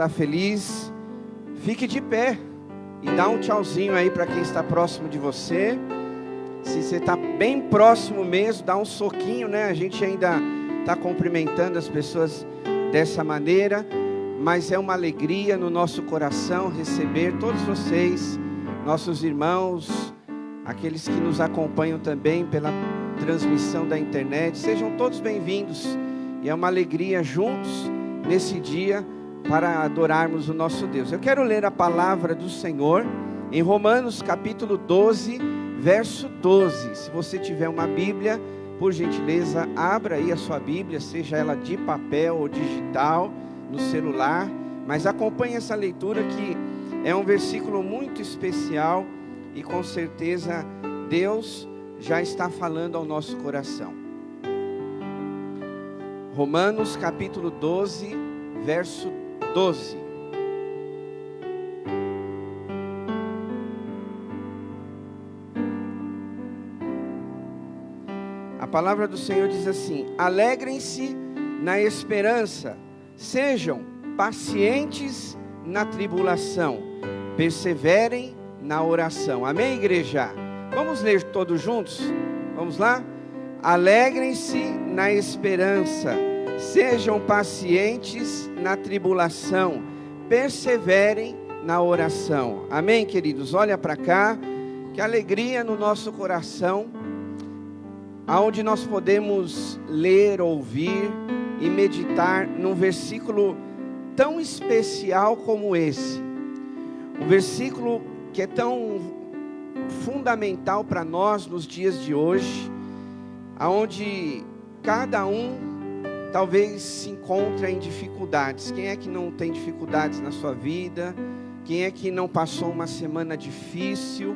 Está feliz? Fique de pé e dá um tchauzinho aí para quem está próximo de você. Se você está bem próximo mesmo, dá um soquinho, né? A gente ainda está cumprimentando as pessoas dessa maneira, mas é uma alegria no nosso coração receber todos vocês, nossos irmãos, aqueles que nos acompanham também pela transmissão da internet. Sejam todos bem-vindos e é uma alegria juntos nesse dia para adorarmos o nosso Deus. Eu quero ler a palavra do Senhor em Romanos capítulo 12, verso 12. Se você tiver uma Bíblia, por gentileza, abra aí a sua Bíblia, seja ela de papel ou digital, no celular, mas acompanhe essa leitura que é um versículo muito especial e com certeza Deus já está falando ao nosso coração. Romanos capítulo 12, verso 12. A palavra do Senhor diz assim: alegrem-se na esperança, sejam pacientes na tribulação, perseverem na oração. Amém, igreja? Vamos ler todos juntos? Vamos lá? Alegrem-se na esperança, sejam pacientes na tribulação, perseverem na oração. Amém, queridos? Olha para cá, que alegria no nosso coração, aonde nós podemos ler, ouvir e meditar num versículo tão especial como esse. Um versículo que é tão fundamental para nós nos dias de hoje, aonde cada um talvez se encontra em dificuldades. Quem é que não tem dificuldades na sua vida? Quem é que não passou uma semana difícil?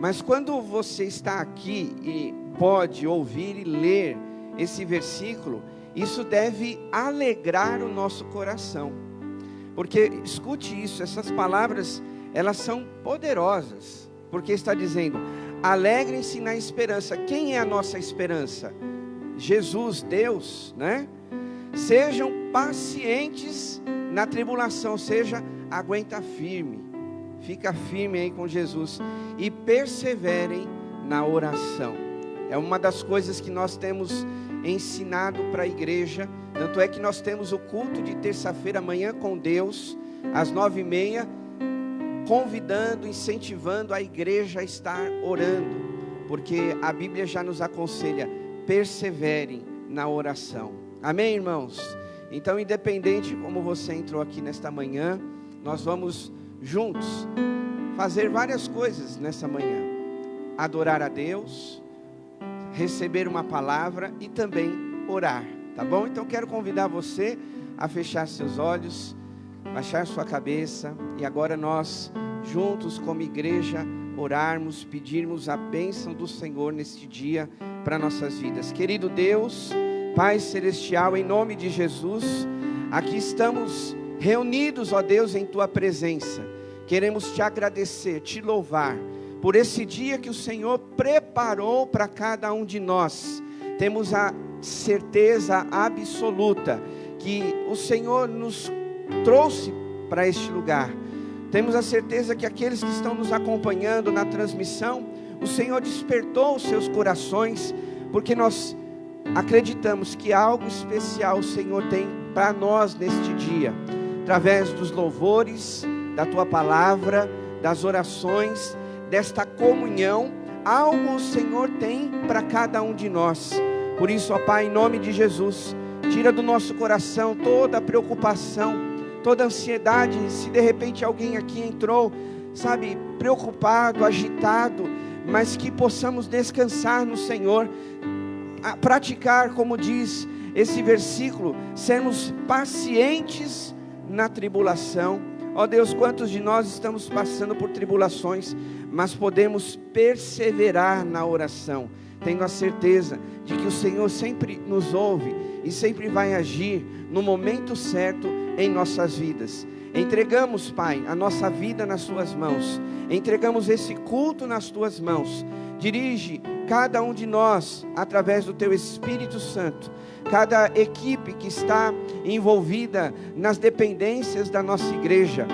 Mas quando você está aqui e pode ouvir e ler esse versículo, isso deve alegrar o nosso coração. Porque, escute isso, essas palavras, elas são poderosas. Porque está dizendo, alegrem-se na esperança. Quem é a nossa esperança? Jesus, Deus, né? Sejam pacientes na tribulação, ou seja, aguenta firme, fica firme aí com Jesus e perseverem na oração. É uma das coisas que nós temos ensinado para a igreja, tanto é que nós temos o culto de terça-feira, amanhã com Deus, às 9h30, convidando, incentivando a igreja a estar orando, porque a Bíblia já nos aconselha, perseverem na oração. Amém, irmãos? Então, independente como você entrou aqui nesta manhã, nós vamos juntos fazer várias coisas nessa manhã. Adorar a Deus, receber uma palavra e também orar, tá bom? Então, quero convidar você a fechar seus olhos, baixar sua cabeça e agora nós, juntos como igreja, orarmos, pedirmos a bênção do Senhor neste dia para nossas vidas. Querido Deus, Pai Celestial, em nome de Jesus, aqui estamos reunidos, ó Deus, em Tua presença. Queremos Te agradecer, Te louvar, por esse dia que o Senhor preparou para cada um de nós. Temos a certeza absoluta que o Senhor nos trouxe para este lugar. Temos a certeza que aqueles que estão nos acompanhando na transmissão, o Senhor despertou os seus corações, porque nós acreditamos que algo especial o Senhor tem para nós neste dia, através dos louvores, da Tua palavra, das orações, desta comunhão. Algo o Senhor tem para cada um de nós. Por isso, ó Pai, em nome de Jesus, tira do nosso coração toda a preocupação, toda a ansiedade. Se de repente alguém aqui entrou, sabe, preocupado, agitado, mas que possamos descansar no Senhor, a praticar, como diz esse versículo, sermos pacientes na tribulação. Ó Deus, quantos de nós estamos passando por tribulações, mas podemos perseverar na oração, tendo a certeza de que o Senhor sempre nos ouve e sempre vai agir no momento certo em nossas vidas. Entregamos, Pai, a nossa vida nas Tuas mãos, entregamos esse culto nas Tuas mãos, Dirige cada um de nós através do Teu Espírito Santo. Cada equipe que está envolvida nas dependências da nossa igreja,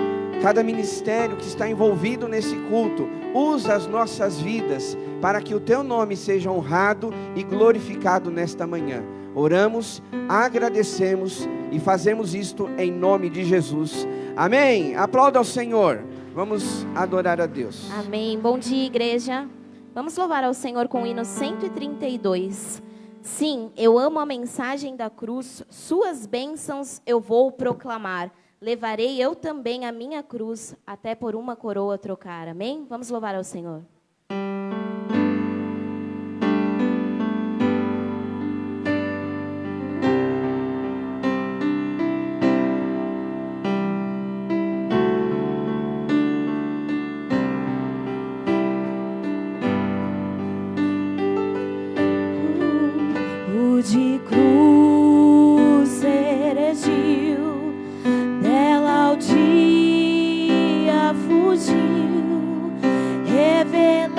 cada ministério que está envolvido nesse culto, usa as nossas vidas para que o Teu nome seja honrado e glorificado nesta manhã. Oramos, agradecemos e fazemos isto em nome de Jesus. Amém. Aplauda ao Senhor. Vamos adorar a Deus. Amém. Bom dia, igreja. Vamos louvar ao Senhor com o hino 132. Sim, eu amo a mensagem da cruz, suas bênçãos eu vou proclamar. Levarei eu também a minha cruz, até por uma coroa trocar. Amém? Vamos louvar ao Senhor. De cruz erigiu, dela ao dia fugiu, revelando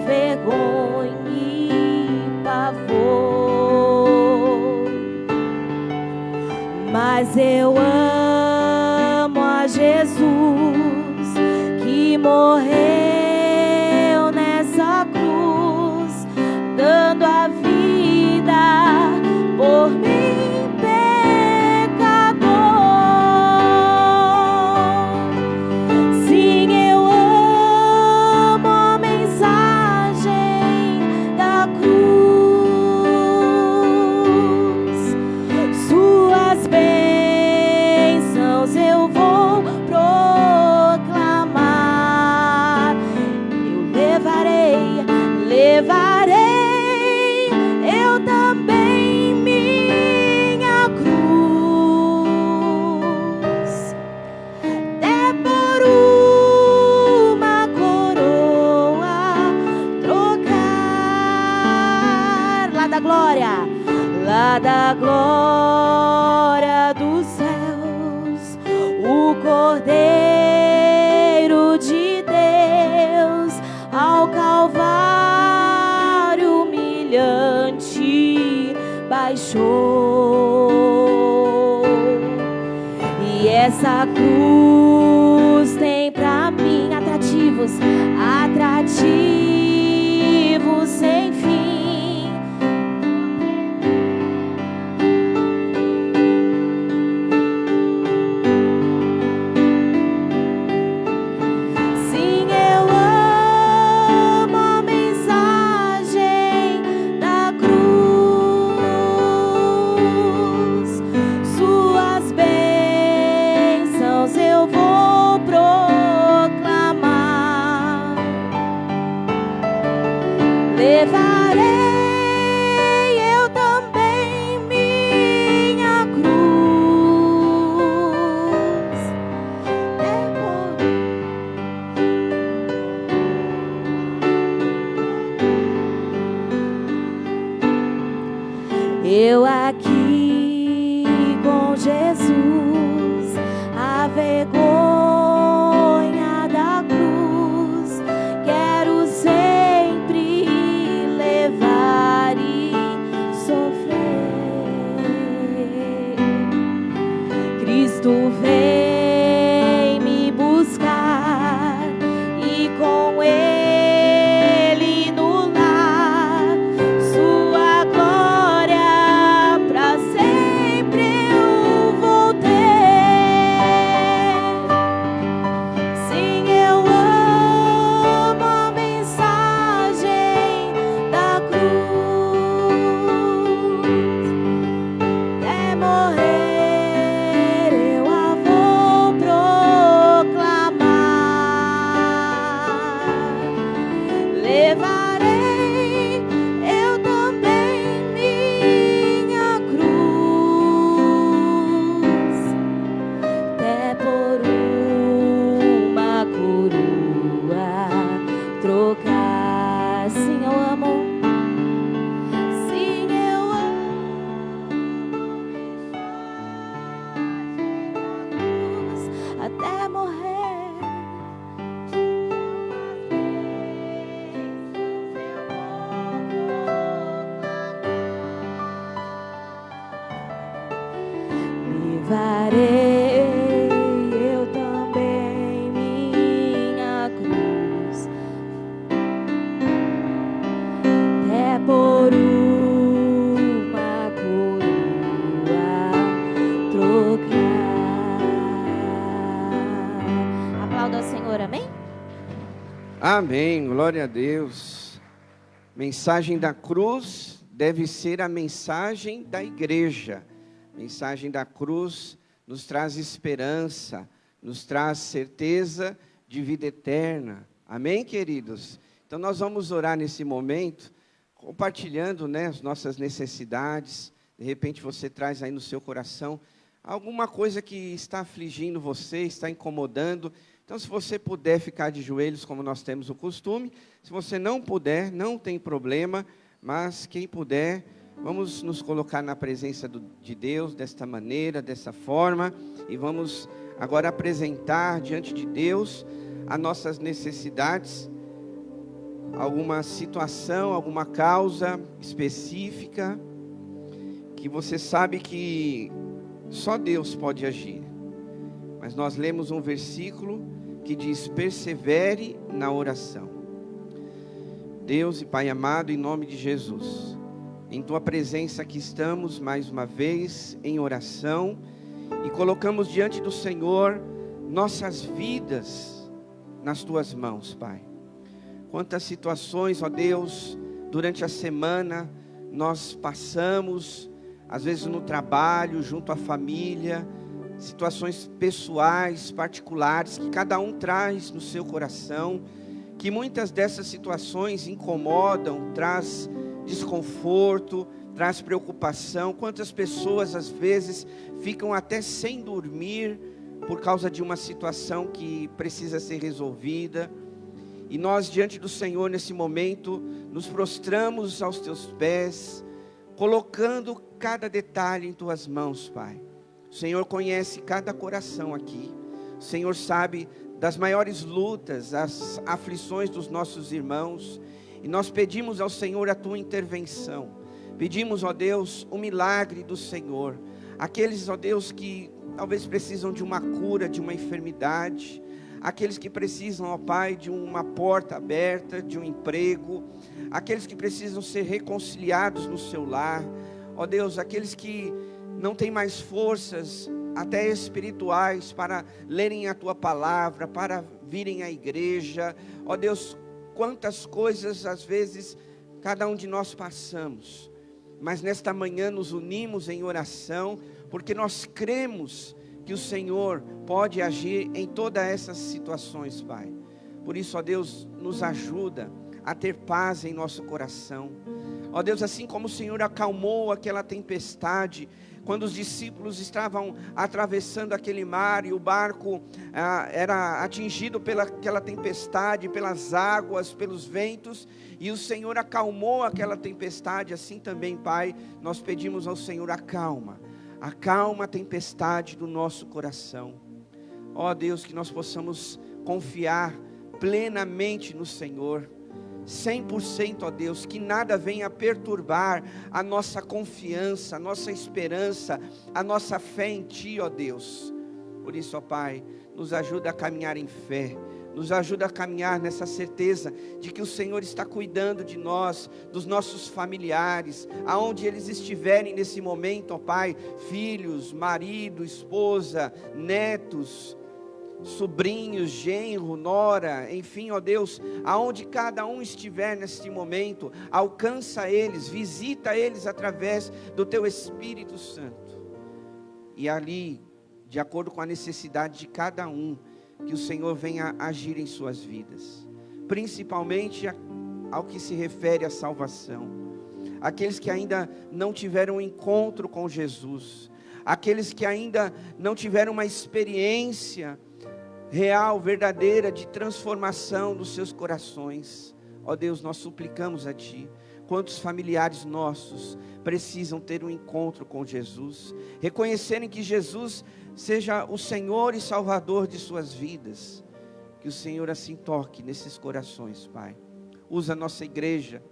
vergonha e pavor. Mas eu amo a Jesus, que morreu nessa cruz, dando a vida por mim, pecador. Sim, eu amo a mensagem da cruz, suas bênçãos eu vou proclamar. Eu levarei eu também minha cruz, até por uma coroa trocar. Lá da glória dos céus, o Cordeiro de Deus ao Calvário humilhante baixou. E essa cruz tem pra mim atrativos sem fim. Sim, eu amo a mensagem da cruz, suas bênçãos eu vou proclamar. Levarei eu também minha cruz, eu aqui com Jesus, a vergonha da cruz, quero sempre levar e sofrer. Cristo vem me buscar e com Ele no lar, sua glória pra sempre eu vou ter. Sim, eu amo a mensagem da cruz, até morrer eu a vou proclamar. Levarei eu também minha cruz, até por uma coroa trocar. Sim, eu amo. Sim, eu amo a mensagem da cruz, até morrer. Amém, glória a Deus. Mensagem da cruz deve ser a mensagem da igreja. Mensagem da cruz nos traz esperança, nos traz certeza de vida eterna. Amém, queridos? Então nós vamos orar nesse momento, compartilhando, as nossas necessidades. De repente você traz aí no seu coração alguma coisa que está afligindo você, está incomodando. Então, se você puder ficar de joelhos, como nós temos o costume. Se você não puder, não tem problema. Mas quem puder, vamos nos colocar na presença de Deus, desta maneira, dessa forma. E vamos agora apresentar diante de Deus as nossas necessidades. Alguma situação, alguma causa específica, que você sabe que só Deus pode agir. Mas nós lemos um versículo que diz: persevere na oração. Deus e Pai amado, em nome de Jesus, em Tua presença aqui estamos mais uma vez em oração e colocamos diante do Senhor nossas vidas nas Tuas mãos, Pai. Quantas situações, ó Deus, durante a semana nós passamos, às vezes no trabalho, junto à família, situações pessoais, particulares, que cada um traz no seu coração, que muitas dessas situações incomodam, traz desconforto, traz preocupação. Quantas pessoas às vezes ficam até sem dormir por causa de uma situação que precisa ser resolvida. E nós diante do Senhor nesse momento nos prostramos aos Teus pés, colocando cada detalhe em Tuas mãos, Pai. O Senhor conhece cada coração aqui. O Senhor sabe das maiores lutas, as aflições dos nossos irmãos. E nós pedimos ao Senhor a Tua intervenção. Pedimos, ó Deus, o milagre do Senhor. Aqueles, ó Deus, que talvez precisam de uma cura, de uma enfermidade. Aqueles que precisam, ó Pai, de uma porta aberta, de um emprego. Aqueles que precisam ser reconciliados no seu lar. Ó Deus, aqueles que não têm mais forças, até espirituais, para lerem a Tua palavra, para virem à igreja. Ó Deus, quantas coisas às vezes cada um de nós passamos. Mas nesta manhã nos unimos em oração, porque nós cremos que o Senhor pode agir em todas essas situações, Pai. Por isso, ó Deus, nos ajuda a ter paz em nosso coração. Ó Deus, assim como o Senhor acalmou aquela tempestade, quando os discípulos estavam atravessando aquele mar e o barco era atingido pelaquela tempestade, pelas águas, pelos ventos, e o Senhor acalmou aquela tempestade, assim também, Pai, nós pedimos ao Senhor: acalma a tempestade do nosso coração. Ó Deus, que nós possamos confiar plenamente no Senhor, 100%, ó Deus, que nada venha perturbar a nossa confiança, a nossa esperança, a nossa fé em Ti, ó Deus. Por isso, ó Pai, nos ajuda a caminhar em fé, nos ajuda a caminhar nessa certeza de que o Senhor está cuidando de nós, dos nossos familiares, aonde eles estiverem nesse momento, ó Pai, filhos, marido, esposa, netos, sobrinhos, genro, nora, enfim, ó Deus, aonde cada um estiver neste momento, alcança eles, visita eles através do Teu Espírito Santo, e ali, de acordo com a necessidade de cada um, que o Senhor venha agir em suas vidas, principalmente ao que se refere à salvação, aqueles que ainda não tiveram um encontro com Jesus, aqueles que ainda não tiveram uma experiência real, verdadeira, de transformação dos seus corações. Ó Deus, nós suplicamos a Ti. Quantos familiares nossos precisam ter um encontro com Jesus, reconhecerem que Jesus seja o Senhor e Salvador de suas vidas. Que o Senhor assim toque nesses corações, Pai. Usa a nossa igreja,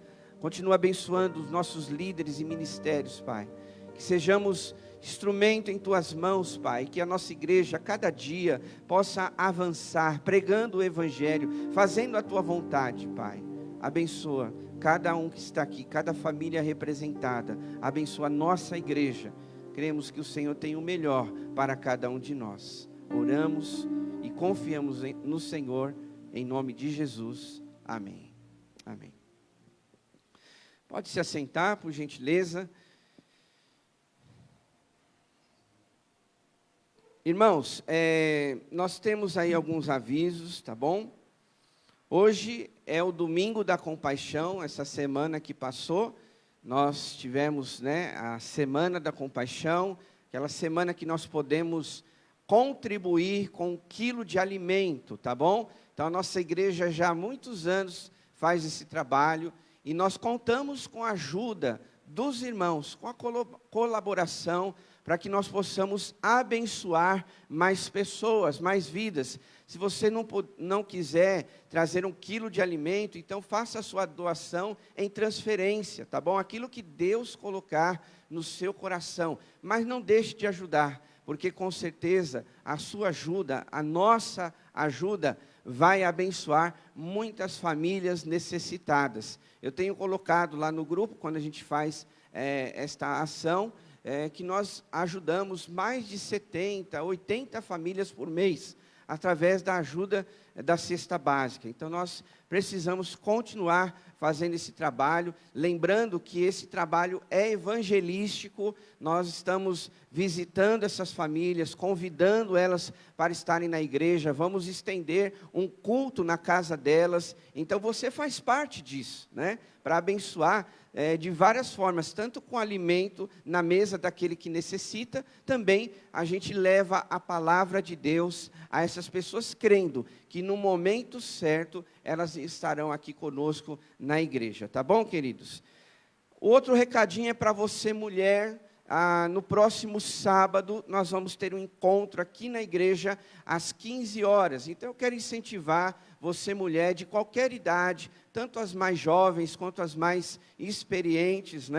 continua abençoando os nossos líderes e ministérios, Pai. Que sejamos instrumento em Tuas mãos, Pai, que a nossa igreja cada dia possa avançar, pregando o Evangelho, fazendo a Tua vontade, Pai. Abençoa cada um que está aqui, cada família representada, abençoa a nossa igreja. Cremos que o Senhor tem o melhor para cada um de nós. Oramos e confiamos no Senhor, Em nome de Jesus, amém. Amém. Pode se assentar, por gentileza. Irmãos, nós temos aí alguns avisos, tá bom? Hoje é o domingo da compaixão, essa semana que passou, nós tivemos, a semana da compaixão, aquela semana que nós podemos contribuir com 1 quilo de alimento, tá bom? Então, a nossa igreja já há muitos anos faz esse trabalho, e nós contamos com a ajuda dos irmãos, com a colaboração, para que nós possamos abençoar mais pessoas, mais vidas. Se você não quiser trazer 1 quilo de alimento, então faça a sua doação em transferência, tá bom? Aquilo que Deus colocar no seu coração, mas não deixe de ajudar, porque com certeza a sua ajuda, a nossa ajuda, vai abençoar muitas famílias necessitadas. Eu tenho colocado lá no grupo, quando a gente faz esta ação, que nós ajudamos mais de 70, 80 famílias por mês, através da ajuda da cesta básica. Então, nós precisamos continuar fazendo esse trabalho, lembrando que esse trabalho é evangelístico, nós estamos visitando essas famílias, convidando elas para estarem na igreja, vamos estender um culto na casa delas, então você faz parte disso, para abençoar de várias formas, tanto com alimento na mesa daquele que necessita, também a gente leva a palavra de Deus a essas pessoas, crendo que no momento certo elas estarão aqui conosco na igreja, tá bom, queridos? O outro recadinho é para você, mulher. No próximo sábado, nós vamos ter um encontro aqui na igreja, às 15 horas. Então, eu quero incentivar você, mulher, de qualquer idade, tanto as mais jovens, quanto as mais experientes,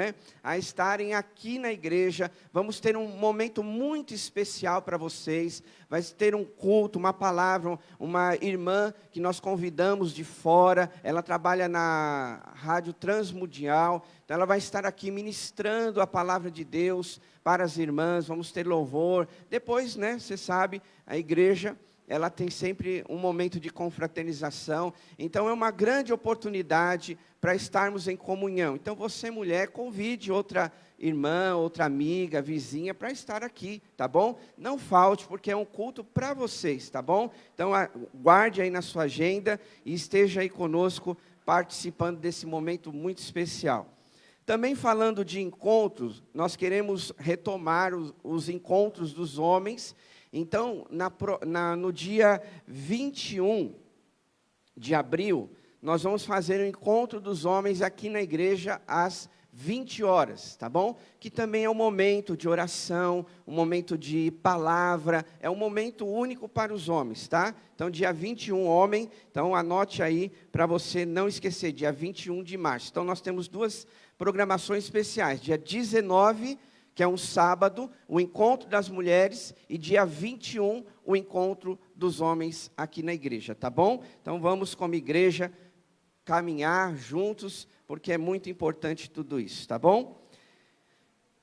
a estarem aqui na igreja. Vamos ter um momento muito especial para vocês. Vai ter um culto, uma palavra, uma irmã que nós convidamos de fora. Ela trabalha na Rádio Transmundial. Então, ela vai estar aqui ministrando a palavra de Deus para as irmãs. Vamos ter louvor. Depois, você sabe, a igreja, ela tem sempre um momento de confraternização. Então, é uma grande oportunidade para estarmos em comunhão. Então, você, mulher, convide outra irmã, outra amiga, vizinha, para estar aqui, tá bom? Não falte, porque é um culto para vocês, tá bom? Então, guarde aí na sua agenda e esteja aí conosco, participando desse momento muito especial. Também falando de encontros, nós queremos retomar os encontros dos homens. Então, no dia 21 de abril, nós vamos fazer o encontro dos homens aqui na igreja às 20 horas, tá bom? Que também é um momento de oração, um momento de palavra, é um momento único para os homens, tá? Então, dia 21, homem, então anote aí para você não esquecer, dia 21 de março. Então, nós temos 2 programações especiais, dia 19, que é um sábado, o encontro das mulheres, e dia 21, o encontro dos homens aqui na igreja, tá bom? Então, vamos como igreja caminhar juntos, porque é muito importante tudo isso, tá bom?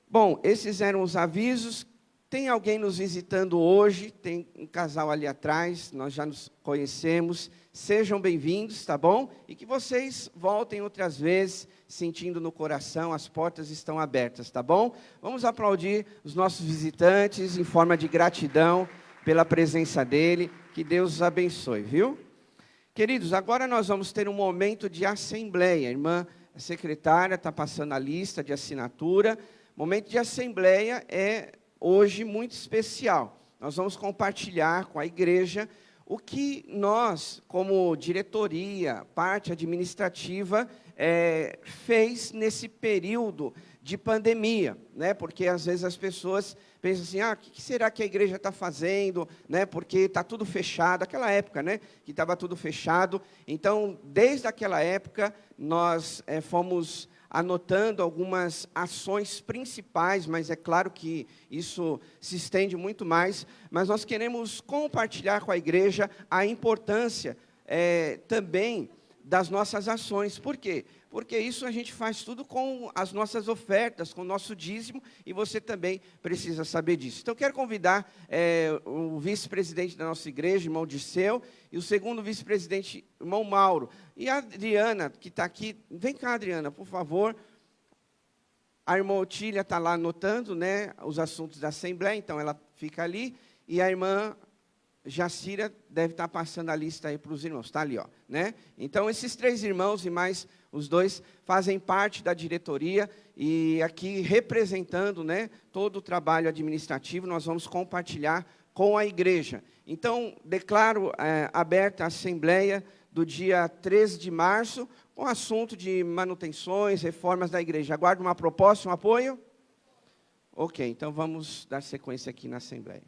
Bom, esses eram os avisos. Tem alguém nos visitando hoje, tem um casal ali atrás, nós já nos conhecemos. Sejam bem-vindos, tá bom? E que vocês voltem outras vezes, sentindo no coração, as portas estão abertas, tá bom? Vamos aplaudir os nossos visitantes em forma de gratidão pela presença dele. Que Deus os abençoe, viu? Queridos, agora nós vamos ter um momento de assembleia. A irmã secretária está passando a lista de assinatura. Momento de assembleia é hoje muito especial. Nós vamos compartilhar com a igreja o que nós, como diretoria, parte administrativa, fez nesse período de pandemia, porque às vezes as pessoas pensam assim, o que será que a igreja está fazendo, porque está tudo fechado, aquela época, que estava tudo fechado. Então, desde aquela época, nós fomos anotando algumas ações principais, mas é claro que isso se estende muito mais, mas nós queremos compartilhar com a igreja a importância também das nossas ações. Por quê? Porque isso a gente faz tudo com as nossas ofertas, com o nosso dízimo, e você também precisa saber disso. Então, eu quero convidar o vice-presidente da nossa igreja, irmão Disseu, e o segundo vice-presidente, irmão Mauro. E a Adriana, que está aqui, vem cá, Adriana, por favor. A irmã Otília está lá anotando, né, os assuntos da Assembleia, então ela fica ali, e a irmã Jacira deve estar passando a lista aí para os irmãos, está ali, ó, né? Então, esses 3 irmãos e mais os 2 fazem parte da diretoria e aqui representando, né, todo o trabalho administrativo, nós vamos compartilhar com a igreja. Então, declaro aberta a Assembleia do dia 13 de março, com o assunto de manutenções, reformas da igreja. Aguardo uma proposta, um apoio? Ok, então vamos dar sequência aqui na Assembleia.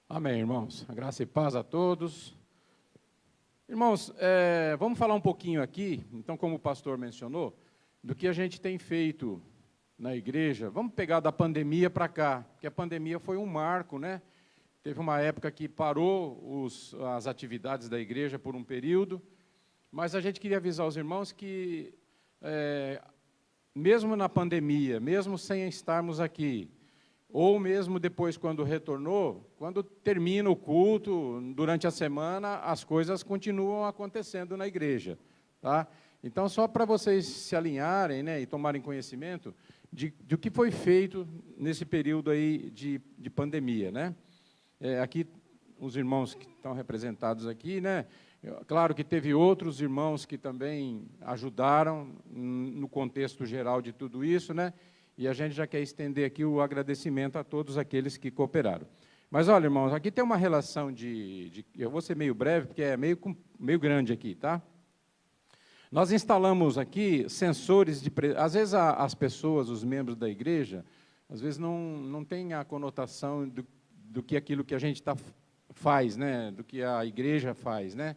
Amém, irmãos. A graça e paz a todos. Irmãos, vamos falar um pouquinho aqui, então, como o pastor mencionou, do que a gente tem feito na igreja. Vamos pegar da pandemia para cá, porque a pandemia foi um marco, né? Teve uma época que parou as atividades da igreja por um período, mas a gente queria avisar os irmãos que, mesmo na pandemia, mesmo sem estarmos aqui, ou mesmo depois, quando retornou, quando termina o culto, durante a semana, as coisas continuam acontecendo na igreja. Tá? Então, só para vocês se alinharem, né, e tomarem conhecimento do que foi feito nesse período aí de pandemia. Né? Aqui, os irmãos que estão representados aqui, né, claro que teve outros irmãos que também ajudaram no contexto geral de tudo isso, né? E a gente já quer estender aqui o agradecimento a todos aqueles que cooperaram. Mas, olha, irmãos, aqui tem uma relação eu vou ser meio breve, porque é meio grande aqui, tá? Nós instalamos aqui sensores de... Às vezes, as pessoas, os membros da igreja, às vezes não têm a conotação do que aquilo que a gente faz, né? Do que a igreja faz, né?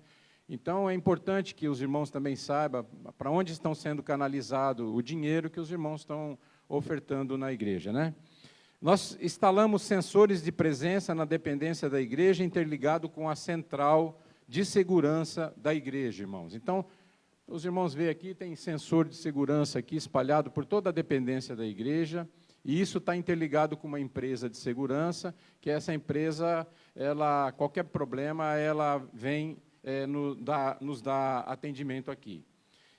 Então, é importante que os irmãos também saibam para onde estão sendo canalizado o dinheiro que os irmãos estão ofertando na igreja, né? Nós instalamos sensores de presença na dependência da igreja, interligado com a central de segurança da igreja, irmãos. Então, os irmãos veem aqui, tem sensor de segurança aqui espalhado por toda a dependência da igreja, e isso está interligado com uma empresa de segurança, que essa empresa, qualquer problema, ela vem nos dá atendimento aqui.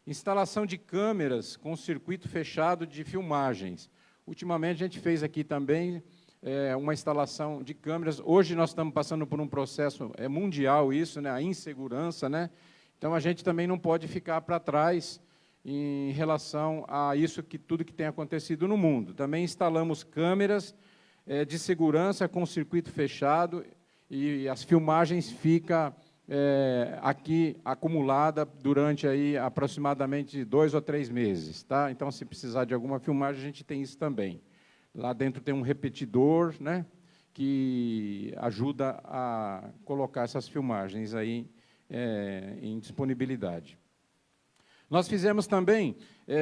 Instalação de câmeras com circuito fechado de filmagens. Ultimamente, a gente fez aqui também uma instalação de câmeras. Hoje, nós estamos passando por um processo mundial, isso, né, a insegurança, né? Então, a gente também não pode ficar para trás em relação a tudo que tem acontecido no mundo. Também instalamos câmeras de segurança com circuito fechado e as filmagens ficam aqui acumulada durante aí aproximadamente 2 ou 3 meses, tá? Então, se precisar de alguma filmagem, a gente tem isso também. Lá dentro tem um repetidor, né, que ajuda a colocar essas filmagens aí em disponibilidade. Nós fizemos também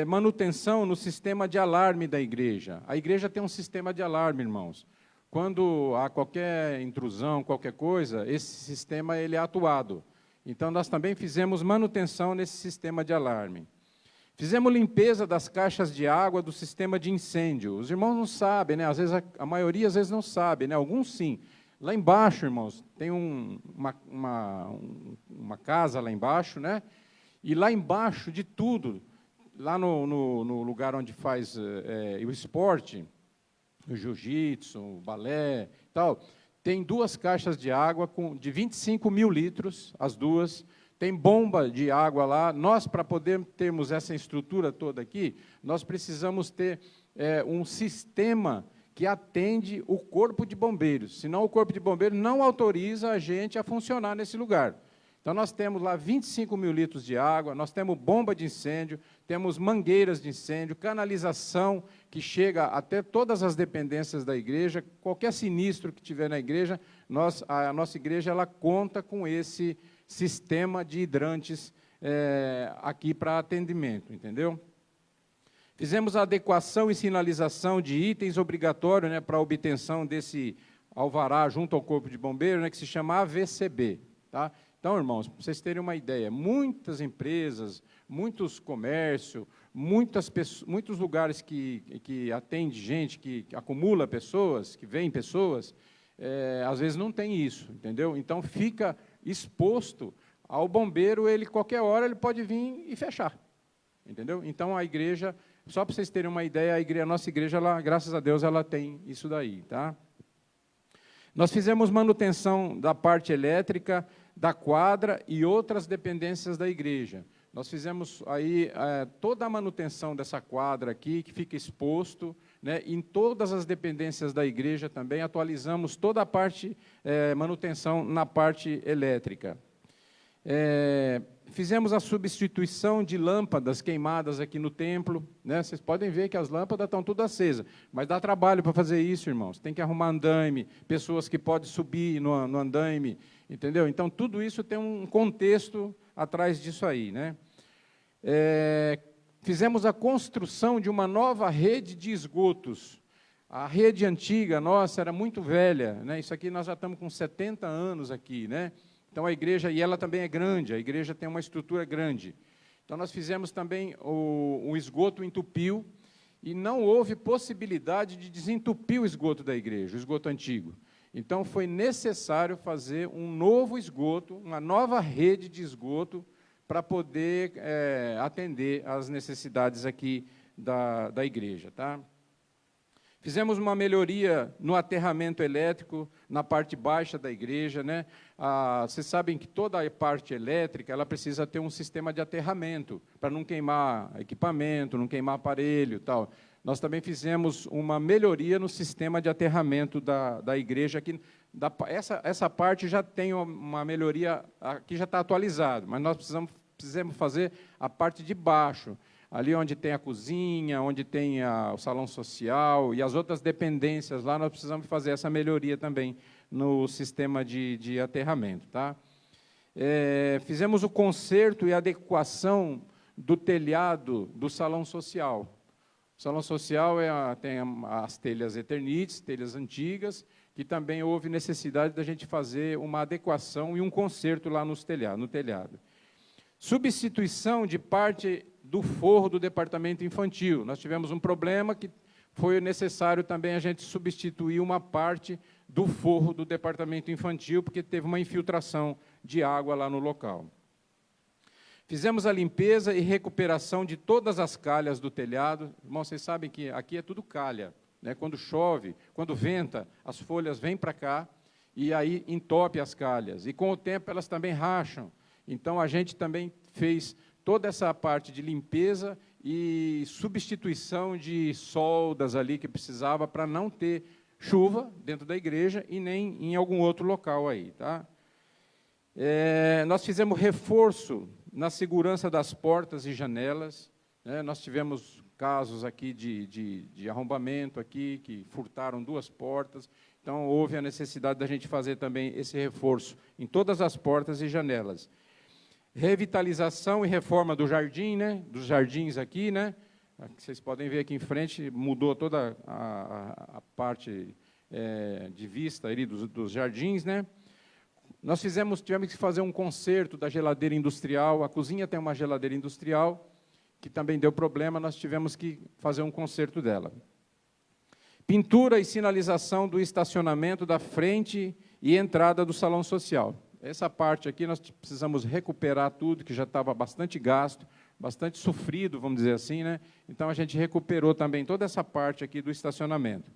manutenção no sistema de alarme da igreja. A igreja tem um sistema de alarme, irmãos. Quando há qualquer intrusão, qualquer coisa, esse sistema ele é atuado. Então, nós também fizemos manutenção nesse sistema de alarme. Fizemos limpeza das caixas de água do sistema de incêndio. Os irmãos não sabem, né? Às vezes, a maioria às vezes não sabe, né? Alguns sim. Lá embaixo, irmãos, tem uma casa lá embaixo, né? E lá embaixo de tudo, lá no lugar onde faz o esporte, o jiu-jitsu, o balé, tal, tem 2 caixas de água de 25 mil litros, as duas, tem bomba de água lá. Nós, para poder termos essa estrutura toda aqui, nós precisamos ter um sistema que atende o corpo de bombeiros, senão o corpo de bombeiros não autoriza a gente a funcionar nesse lugar. Então, nós temos lá 25 mil litros de água, nós temos bomba de incêndio, temos mangueiras de incêndio, canalização que chega até todas as dependências da igreja. Qualquer sinistro que tiver na igreja, a nossa igreja ela conta com esse sistema de hidrantes aqui para atendimento, entendeu? Fizemos a adequação e sinalização de itens obrigatórios, né, para a obtenção desse alvará junto ao Corpo de Bombeiro, né, que se chama AVCB. Tá? Então, irmãos, para vocês terem uma ideia, muitas empresas, muitos comércios, muitos lugares que atende gente, que acumula pessoas, que vêm pessoas, às vezes não tem isso, entendeu? Então, fica exposto ao bombeiro, qualquer hora ele pode vir e fechar, entendeu? Então, a igreja, só para vocês terem uma ideia, a nossa igreja, graças a Deus, ela tem isso daí, tá? Nós fizemos manutenção da parte elétrica, da quadra e outras dependências da igreja. Nós fizemos aí toda a manutenção dessa quadra aqui, que fica exposto, né, em todas as dependências da igreja também, atualizamos toda a parte, manutenção na parte elétrica. Fizemos a substituição de lâmpadas queimadas aqui no templo, né? Vocês podem ver que as lâmpadas estão tudo acesas, mas dá trabalho para fazer isso, irmãos. Tem que arrumar andaime, pessoas que podem subir no andaime, entendeu? Então, tudo isso tem um contexto atrás disso aí, né? Fizemos a construção de uma nova rede de esgotos. A rede antiga nossa era muito velha, né? Isso aqui nós já estamos com 70 anos aqui, né? Então, a igreja, e ela também é grande, a igreja tem uma estrutura grande. Então, nós fizemos também o esgoto entupiu, e não houve possibilidade de desentupir o esgoto da igreja, o esgoto antigo. Então, foi necessário fazer um novo esgoto, uma nova rede de esgoto, para poder atender às necessidades aqui da igreja. Tá? Fizemos uma melhoria no aterramento elétrico, na parte baixa da igreja, né? Vocês sabem que toda a parte elétrica ela precisa ter um sistema de aterramento, para não queimar equipamento, não queimar aparelho, tal. Nós também fizemos uma melhoria no sistema de aterramento da igreja. Aqui, essa parte já tem uma melhoria, aqui já está atualizado, mas nós precisamos fazer a parte de baixo, ali onde tem a cozinha, onde tem o salão social e as outras dependências lá, nós precisamos fazer essa melhoria também no sistema de aterramento. Tá? Fizemos o conserto e adequação do telhado do salão social. O salão social tem as telhas Eternites, telhas antigas, que também houve necessidade da gente fazer uma adequação e um conserto lá no telhado. Substituição de parte do forro do departamento infantil. Nós tivemos um problema que foi necessário também a gente substituir uma parte do forro do departamento infantil, porque teve uma infiltração de água lá no local. Fizemos a limpeza e recuperação de todas as calhas do telhado. Irmãos, vocês sabem que aqui é tudo calha, né? Quando chove, quando venta, as folhas vêm para cá e aí entope as calhas. E com o tempo elas também racham. Então, a gente também fez toda essa parte de limpeza e substituição de soldas ali que precisava para não ter chuva dentro da igreja e nem em algum outro local aí. Tá? Nós fizemos reforço na segurança das portas e janelas. Né? Nós tivemos casos aqui de arrombamento, aqui, que furtaram 2 portas. Então, houve a necessidade da gente fazer também esse reforço em todas as portas e janelas. Revitalização e reforma do jardim, né? Dos jardins aqui, né? Vocês podem ver aqui em frente, mudou toda a parte de vista ali dos jardins, né? Nós tivemos que fazer um conserto da geladeira industrial. A cozinha tem uma geladeira industrial, que também deu problema, nós tivemos que fazer um conserto dela. Pintura e sinalização do estacionamento da frente e entrada do salão social. Essa parte aqui nós precisamos recuperar tudo, que já estava bastante gasto, bastante sofrido, vamos dizer assim, né? Então, a gente recuperou também toda essa parte aqui do estacionamento.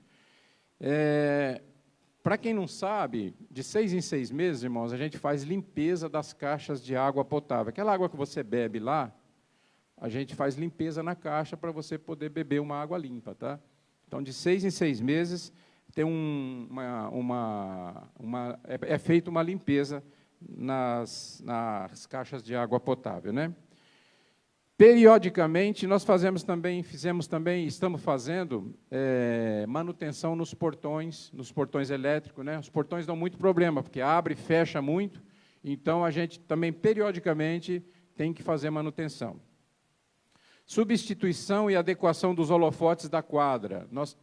Para quem não sabe, de 6 em 6 meses, irmãos, a gente faz limpeza das caixas de água potável. Aquela água que você bebe lá, a gente faz limpeza na caixa para você poder beber uma água limpa. Tá? Então, de 6 em 6 meses, tem é feita uma limpeza nas caixas de água potável, né? Periodicamente, nós fizemos também, estamos fazendo manutenção nos portões elétricos, né? Os portões dão muito problema, porque abre e fecha muito, então a gente também, periodicamente, tem que fazer manutenção. Substituição e adequação dos holofotes da quadra. Nós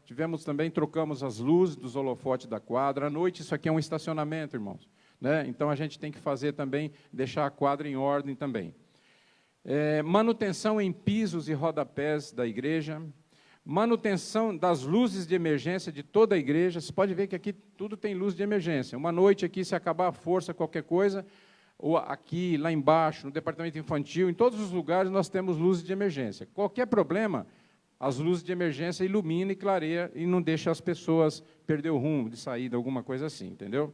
trocamos as luzes dos holofotes da quadra. À noite, isso aqui é um estacionamento, irmãos, né? Então, a gente tem que fazer também, deixar a quadra em ordem também. Manutenção em pisos e rodapés da igreja. Manutenção das luzes de emergência de toda a igreja. Você pode ver que aqui tudo tem luz de emergência. Uma noite aqui, se acabar a força, qualquer coisa, ou aqui, lá embaixo, no departamento infantil, em todos os lugares nós temos luzes de emergência. Qualquer problema, as luzes de emergência iluminam e clareia e não deixa as pessoas perder o rumo de saída, alguma coisa assim, entendeu?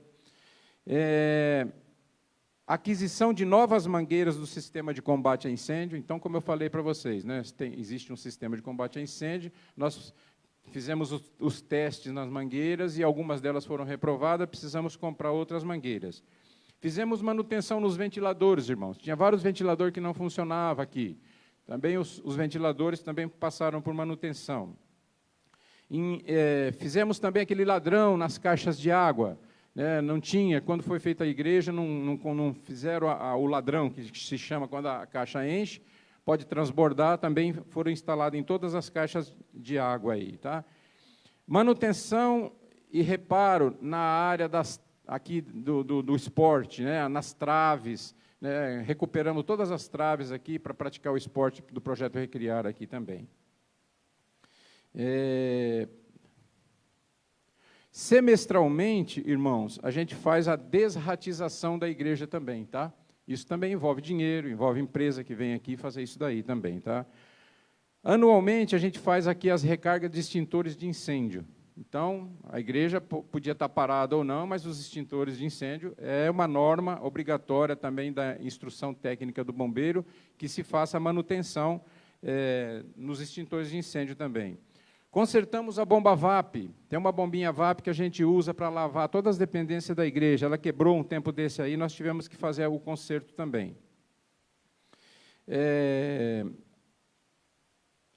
Aquisição de novas mangueiras do sistema de combate a incêndio. Então, como eu falei para vocês, né, existe um sistema de combate a incêndio, nós fizemos os testes nas mangueiras e algumas delas foram reprovadas, precisamos comprar outras mangueiras. Fizemos manutenção nos ventiladores, irmãos. Tinha vários ventiladores que não funcionavam aqui. Também os ventiladores também passaram por manutenção. Fizemos também aquele ladrão nas caixas de água. Não tinha, quando foi feita a igreja, não fizeram o ladrão, que se chama quando a caixa enche, pode transbordar, também foram instalados em todas as caixas de água aí, tá? Manutenção e reparo na área aqui do esporte, né, nas traves, né, recuperamos todas as traves aqui para praticar o esporte do Projeto Recriar aqui também. Semestralmente, irmãos, a gente faz a desratização da igreja também, tá? Isso também envolve dinheiro, envolve empresa que vem aqui fazer isso daí também, tá? Anualmente, a gente faz aqui as recargas de extintores de incêndio. Então, a igreja podia estar parada ou não, mas os extintores de incêndio é uma norma obrigatória também da instrução técnica do bombeiro, que se faça a manutenção nos extintores de incêndio também. Consertamos a bomba VAP. Tem uma bombinha VAP que a gente usa para lavar todas as dependências da igreja. Ela quebrou um tempo desse aí, nós tivemos que fazer o conserto também.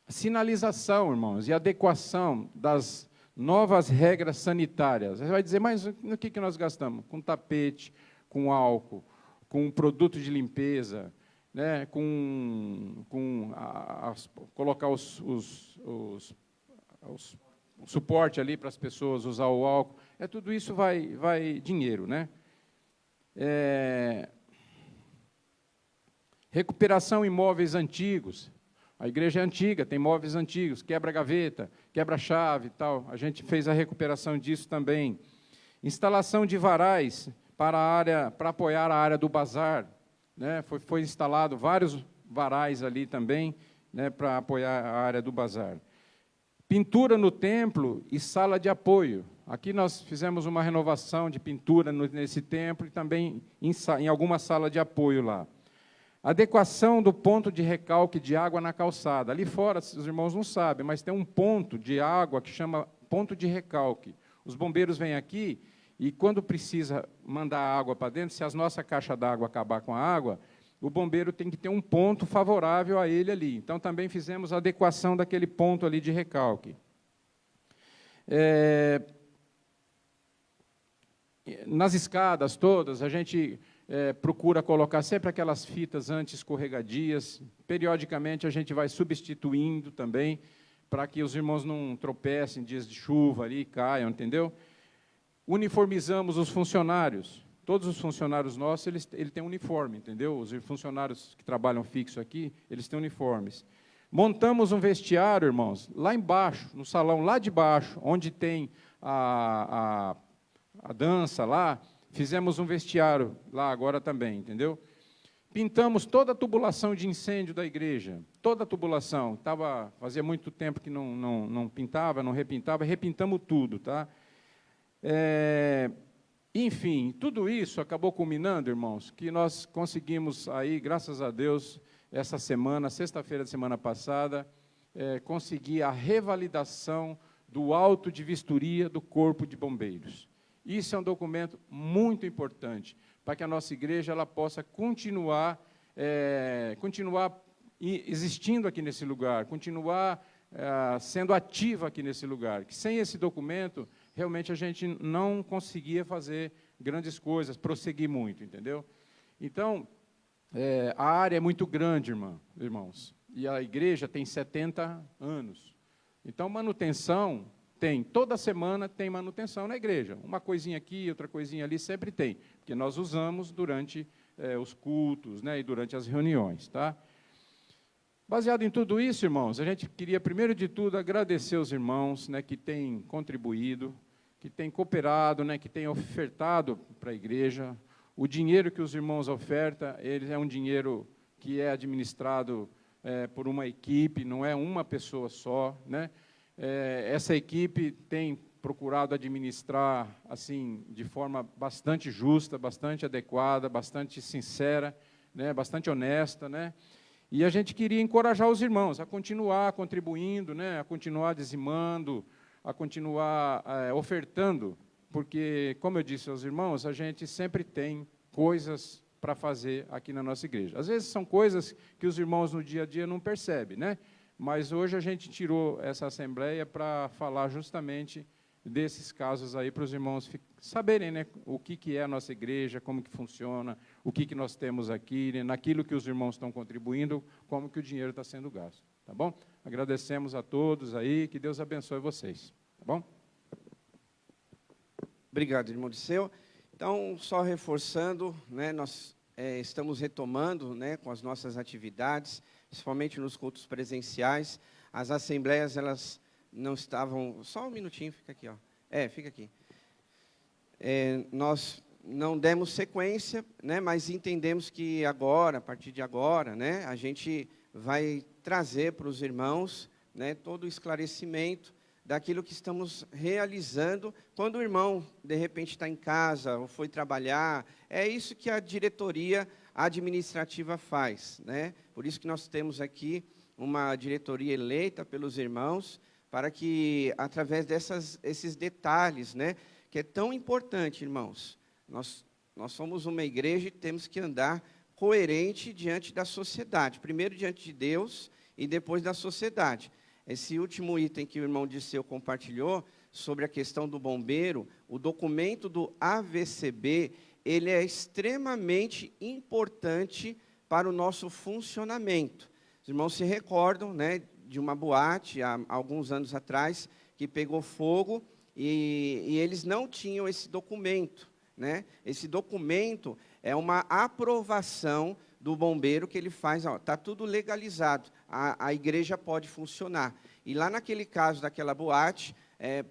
Sinalização, irmãos, e adequação das novas regras sanitárias. Você vai dizer, mas no que nós gastamos? Com tapete, com álcool, com produto de limpeza, né, colocar o suporte ali para as pessoas usar o álcool. Tudo isso vai dinheiro, né? Recuperação em móveis antigos. A igreja é antiga, tem móveis antigos, quebra gaveta, quebra chave e tal. A gente fez a recuperação disso também. Instalação de varais para apoiar a área do bazar, né? Foi instalado vários varais ali também, né, para apoiar a área do bazar. Pintura no templo e sala de apoio. Aqui nós fizemos uma renovação de pintura nesse templo e também em alguma sala de apoio lá. Adequação do ponto de recalque de água na calçada. Ali fora, os irmãos não sabem, mas tem um ponto de água que chama ponto de recalque. Os bombeiros vêm aqui e, quando precisa mandar água para dentro, se a nossa caixa d'água acabar com a água, o bombeiro tem que ter um ponto favorável a ele ali. Então, também fizemos a adequação daquele ponto ali de recalque. Nas escadas todas, a gente procura colocar sempre aquelas fitas anti-escorregadias. Periodicamente, a gente vai substituindo também, para que os irmãos não tropecem em dias de chuva ali, caiam, entendeu? Uniformizamos os funcionários. Todos os funcionários nossos, eles têm uniforme, entendeu? Os funcionários que trabalham fixo aqui, eles têm uniformes. Montamos um vestiário, irmãos, lá embaixo, no salão lá de baixo, onde tem a dança lá, fizemos um vestiário lá agora também, entendeu? Pintamos toda a tubulação de incêndio da igreja, toda a tubulação. Fazia muito tempo que não pintava, não repintava, repintamos tudo, tá? Enfim, tudo isso acabou culminando, irmãos, que nós conseguimos aí, graças a Deus, essa semana, sexta-feira da semana passada, conseguir a revalidação do auto de vistoria do Corpo de Bombeiros. Isso é um documento muito importante, para que a nossa igreja ela possa continuar existindo aqui nesse lugar, continuar sendo ativa aqui nesse lugar. Que sem esse documento, realmente a gente não conseguia fazer grandes coisas, prosseguir muito, entendeu? Então, a área é muito grande, irmãos. e a igreja tem 70 anos. Então, manutenção tem, toda semana tem manutenção na igreja. Uma coisinha aqui, outra coisinha ali, sempre tem, porque nós usamos durante os cultos, né, e durante as reuniões. Tá? Baseado em tudo isso, irmãos, a gente queria, primeiro de tudo, agradecer os irmãos, né, que têm contribuído, que têm cooperado, né, que têm ofertado para a igreja. O dinheiro que os irmãos ofertam, ele é um dinheiro que é administrado por uma equipe, não é uma pessoa só, né? Essa equipe tem procurado administrar assim de forma bastante justa, bastante adequada, bastante sincera, né? Bastante honesta, né? E a gente queria encorajar os irmãos a continuar contribuindo, né? A continuar dizimando, a continuar ofertando, porque, como eu disse aos irmãos, a gente sempre tem coisas para fazer aqui na nossa igreja. Às vezes são coisas que os irmãos no dia a dia não percebem, né? Mas hoje a gente tirou essa assembleia para falar justamente desses casos aí, para os irmãos saberem, né, o que é a nossa igreja, como que funciona, o que nós temos aqui, né, naquilo que os irmãos estão contribuindo, como que o dinheiro está sendo gasto. Tá bom? Agradecemos a todos aí, que Deus abençoe vocês. Tá bom? Obrigado, irmão Disseu. Então, só reforçando, né, nós estamos retomando, né, com as nossas atividades, principalmente nos cultos presenciais. As assembleias, elas não estavam... Só um minutinho, fica aqui, ó. Fica aqui. Nós não demos sequência, né, mas entendemos que agora, a partir de agora, né, a gente vai trazer para os irmãos, né, todo o esclarecimento daquilo que estamos realizando, quando o irmão, de repente, está em casa ou foi trabalhar. É isso que a diretoria administrativa faz, né? Por isso que nós temos aqui uma diretoria eleita pelos irmãos, para que, através esses detalhes, né, que é tão importante, irmãos, nós somos uma igreja e temos que andar coerente diante da sociedade, primeiro diante de Deus e depois da sociedade. Esse último item que o irmão Disseu compartilhou, sobre a questão do bombeiro, o documento do AVCB, ele é extremamente importante para o nosso funcionamento. Os irmãos se recordam, né, de uma boate, há alguns anos atrás, que pegou fogo, e eles não tinham esse documento, né? Esse documento é uma aprovação do bombeiro que ele faz, está tudo legalizado, a igreja pode funcionar. E lá naquele caso daquela boate,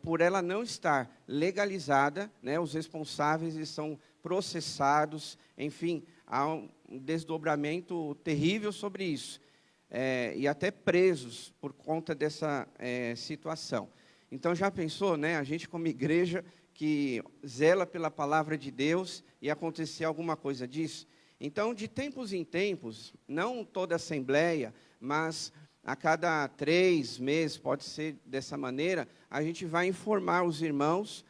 por ela não estar legalizada, né, os responsáveis eles são processados, enfim, há um desdobramento terrível sobre isso, e até presos por conta dessa situação. Então, já pensou, né, a gente como igreja que zela pela palavra de Deus e acontecer alguma coisa disso? Então, de tempos em tempos, não toda assembleia, mas a cada 3 meses, pode ser dessa maneira, a gente vai informar os irmãos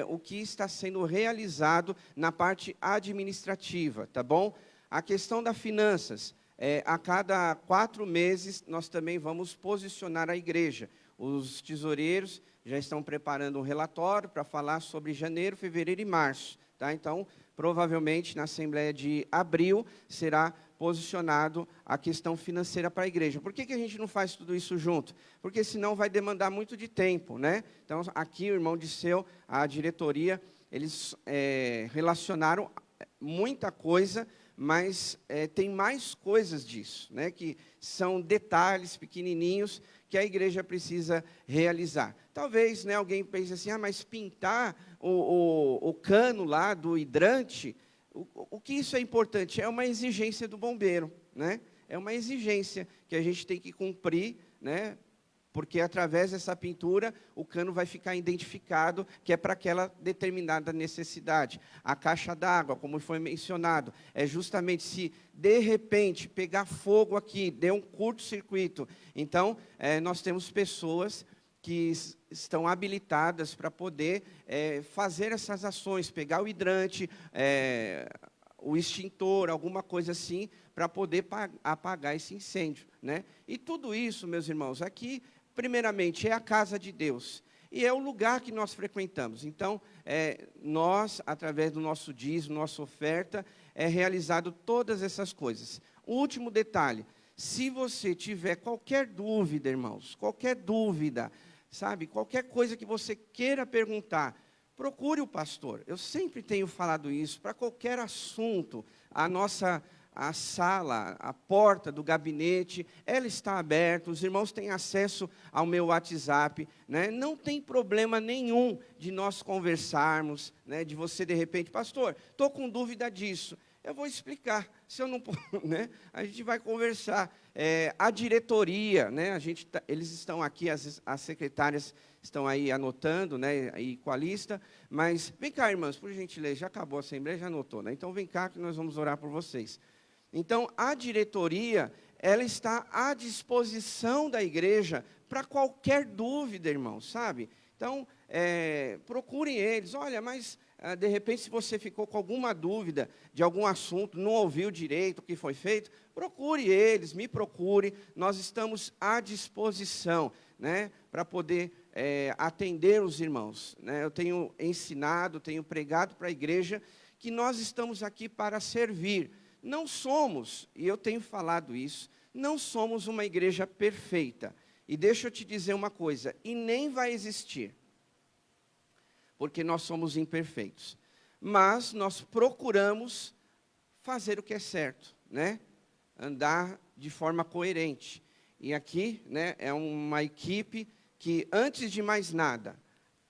o que está sendo realizado na parte administrativa, tá bom? A questão das finanças, a cada 4 meses, nós também vamos posicionar a igreja. Os tesoureiros já estão preparando um relatório para falar sobre janeiro, fevereiro e março, tá? Então, provavelmente, na Assembleia de abril, será posicionado a questão financeira para a igreja. Por que a gente não faz tudo isso junto? Porque senão vai demandar muito de tempo, né? Então, aqui o irmão Disseu, a diretoria, eles relacionaram muita coisa, mas tem mais coisas disso, né? Que são detalhes pequenininhos que a igreja precisa realizar. Talvez, né, alguém pense assim, mas pintar o cano lá do hidrante, o que isso é importante? É uma exigência do bombeiro, né? É uma exigência que a gente tem que cumprir, né? Porque através dessa pintura, o cano vai ficar identificado que é para aquela determinada necessidade. A caixa d'água, como foi mencionado, é justamente se, de repente, pegar fogo aqui, der um curto-circuito. Então, nós temos pessoas que estão habilitadas para poder fazer essas ações, pegar o hidrante, o extintor, alguma coisa assim, para poder apagar esse incêndio, né? E tudo isso, meus irmãos, aqui, primeiramente, é a casa de Deus. E é o lugar que nós frequentamos. Então, nós, através do nosso dízimo, nossa oferta, é realizado todas essas coisas. O último detalhe, Se você tiver qualquer dúvida, irmãos, qualquer dúvida, sabe, qualquer coisa que você queira perguntar, procure o pastor. Eu sempre tenho falado isso, para qualquer assunto, a sala, a porta do gabinete, ela está aberta, os irmãos têm acesso ao meu WhatsApp, né? Não tem problema nenhum de nós conversarmos, né? De você, de repente, pastor, estou com dúvida disso. Eu vou explicar, se eu não, né? A gente vai conversar. A diretoria, né? Eles estão aqui, as secretárias estão aí anotando, né? Aí com a lista, mas vem cá, irmãs, por gentileza, já acabou a assembleia, já anotou, né? Então vem cá que nós vamos orar por vocês. Então, a diretoria, ela está à disposição da igreja para qualquer dúvida, irmãos, sabe? Então, procurem eles. Olha, mas, de repente, se você ficou com alguma dúvida de algum assunto, não ouviu direito o que foi feito, procure eles, me procure. Nós estamos à disposição, né, para poder atender os irmãos, né? Eu tenho ensinado, tenho pregado para a igreja que nós estamos aqui para servir. Não somos, e eu tenho falado isso, não somos uma igreja perfeita. E deixa eu te dizer uma coisa, e nem vai existir, porque nós somos imperfeitos. Mas nós procuramos fazer o que é certo, né? Andar de forma coerente. E aqui, né, é uma equipe que, antes de mais nada,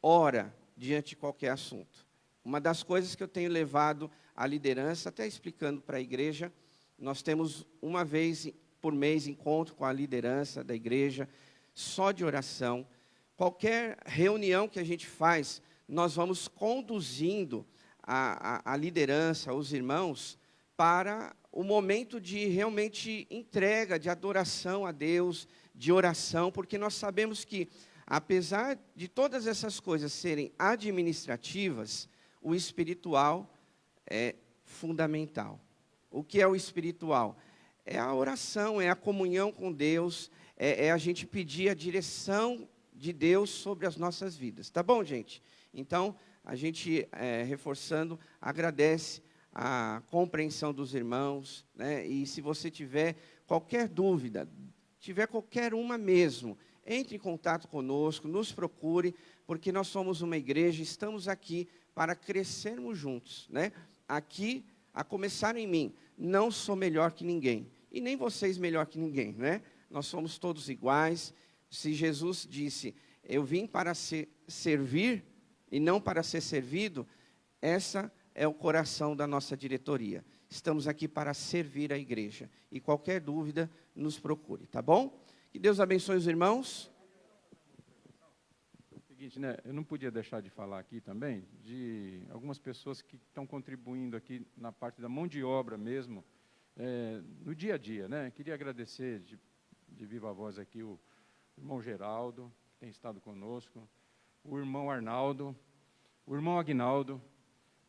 ora diante de qualquer assunto. Uma das coisas que eu tenho levado a liderança, até explicando para a igreja, nós temos uma vez por mês encontro com a liderança da igreja, só de oração. Qualquer reunião que a gente faz, nós vamos conduzindo a liderança, os irmãos, para o momento de realmente entrega, de adoração a Deus, de oração, porque nós sabemos que, apesar de todas essas coisas serem administrativas, o espiritual é fundamental. O que é o espiritual? É a oração, é a comunhão com Deus, é a gente pedir a direção de Deus sobre as nossas vidas. Tá bom, gente? Então, a gente, reforçando, agradece a compreensão dos irmãos, né? E se você tiver qualquer dúvida, tiver qualquer uma mesmo, entre em contato conosco, nos procure, porque nós somos uma igreja, estamos aqui para crescermos juntos, né? Aqui, a começar em mim, não sou melhor que ninguém, e nem vocês melhor que ninguém, né? Nós somos todos iguais. Se Jesus disse, eu vim para servir e não para ser servido, essa é o coração da nossa diretoria. Estamos aqui para servir a igreja, e qualquer dúvida, nos procure, tá bom? Que Deus abençoe os irmãos. Seguinte, né, eu não podia deixar de falar aqui também de algumas pessoas que estão contribuindo aqui na parte da mão de obra mesmo, no dia a dia, né? Queria agradecer de viva voz aqui o irmão Geraldo, que tem estado conosco, o irmão Arnaldo, o irmão Aguinaldo,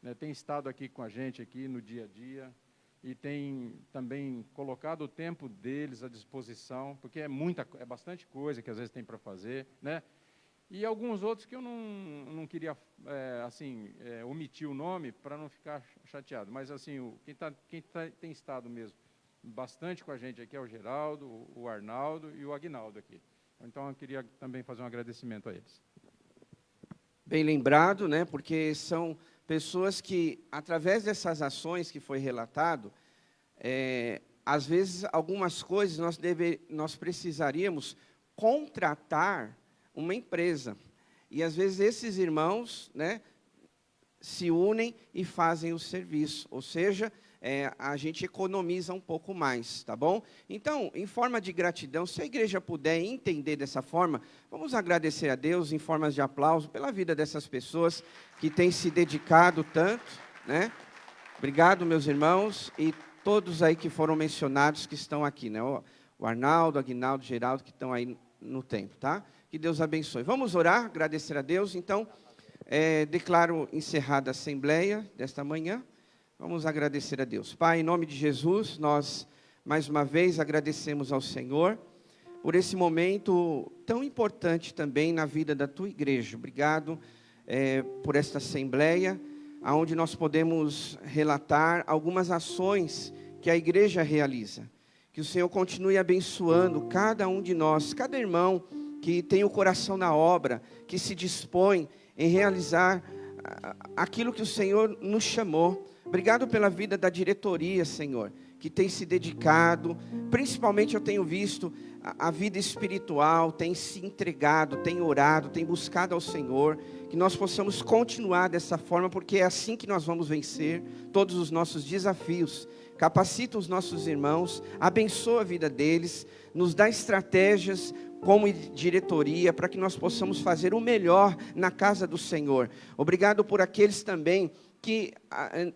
né, tem estado aqui com a gente aqui no dia a dia e tem também colocado o tempo deles à disposição, porque é bastante coisa que às vezes tem para fazer, né? E alguns outros que eu não queria, omitir o nome para não ficar chateado. Mas, assim, quem tem estado mesmo bastante com a gente aqui é o Geraldo, o Arnaldo e o Aguinaldo aqui. Então, eu queria também fazer um agradecimento a eles. Bem lembrado, né? Porque são pessoas que, através dessas ações que foi relatado, às vezes, algumas coisas nós precisaríamos contratar uma empresa. E, às vezes, esses irmãos, né, se unem e fazem o serviço. Ou seja, a gente economiza um pouco mais, tá bom? Então, em forma de gratidão, se a igreja puder entender dessa forma, vamos agradecer a Deus em formas de aplauso pela vida dessas pessoas que têm se dedicado tanto, né? Obrigado, meus irmãos, e todos aí que foram mencionados que estão aqui, né? O Arnaldo, Aguinaldo, Geraldo, que estão aí no templo, tá? Que Deus abençoe. Vamos orar, agradecer a Deus. Então, declaro encerrada a assembleia desta manhã. Vamos agradecer a Deus. Pai, em nome de Jesus, nós, mais uma vez, agradecemos ao Senhor por esse momento tão importante também na vida da Tua igreja. Obrigado por esta assembleia, onde nós podemos relatar algumas ações que a igreja realiza. Que o Senhor continue abençoando cada um de nós, cada irmão que tem o coração na obra, que se dispõe em realizar aquilo que o Senhor nos chamou. Obrigado pela vida da diretoria, Senhor, que tem se dedicado, principalmente eu tenho visto a vida espiritual, tem se entregado, tem orado, tem buscado ao Senhor, que nós possamos continuar dessa forma, porque é assim que nós vamos vencer todos os nossos desafios. Capacita os nossos irmãos, abençoa a vida deles, nos dá estratégias como diretoria, para que nós possamos fazer o melhor na casa do Senhor. Obrigado por aqueles também que,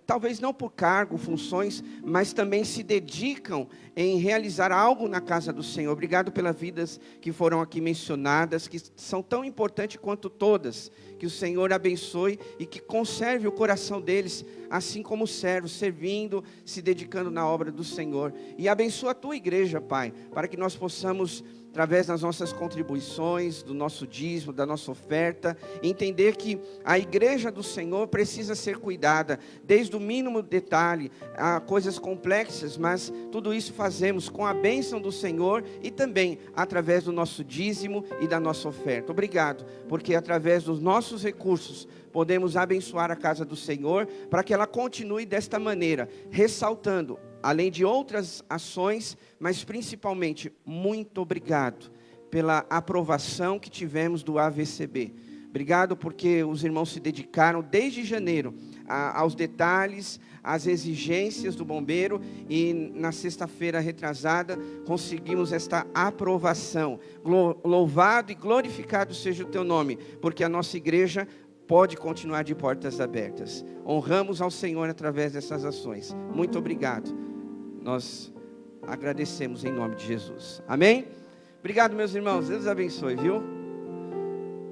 talvez não por cargo, funções, mas também se dedicam em realizar algo na casa do Senhor. Obrigado pelas vidas que foram aqui mencionadas, que são tão importantes quanto todas. Que o Senhor abençoe e que conserve o coração deles, assim como servos, servindo, se dedicando na obra do Senhor. E abençoa a tua igreja, Pai, para que nós possamos, através das nossas contribuições, do nosso dízimo, da nossa oferta, entender que a igreja do Senhor precisa ser cuidada, desde o mínimo detalhe, a coisas complexas, mas tudo isso fazemos com a bênção do Senhor e também através do nosso dízimo e da nossa oferta. Obrigado, porque através dos nossos recursos podemos abençoar a casa do Senhor, para que ela continue desta maneira, ressaltando, além de outras ações, mas principalmente, muito obrigado pela aprovação que tivemos do AVCB. Obrigado porque os irmãos se dedicaram desde janeiro aos detalhes, às exigências do bombeiro, e na sexta-feira retrasada conseguimos esta aprovação. Louvado e glorificado seja o teu nome, porque a nossa igreja pode continuar de portas abertas. Honramos ao Senhor através dessas ações. Muito obrigado. Nós agradecemos em nome de Jesus. Amém? Obrigado, meus irmãos. Deus abençoe, viu?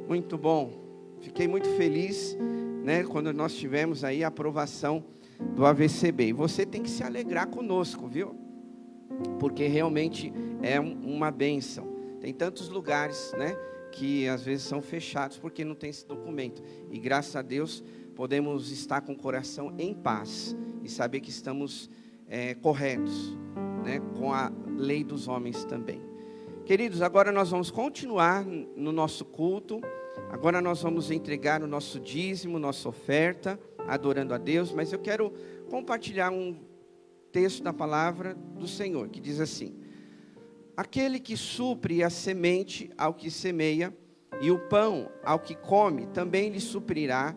Muito bom. Fiquei muito feliz, né, quando nós tivemos aí a aprovação do AVCB. E você tem que se alegrar conosco, viu? Porque realmente é uma bênção. Tem tantos lugares, né, que às vezes são fechados porque não tem esse documento. E graças a Deus podemos estar com o coração em paz e saber que estamos corretos, né, com a lei dos homens também. Queridos, agora nós vamos continuar no nosso culto. Agora nós vamos entregar o nosso dízimo, nossa oferta, adorando a Deus. Mas eu quero compartilhar um texto da palavra do Senhor, que diz assim: aquele que supre a semente ao que semeia, e o pão ao que come, também lhe suprirá,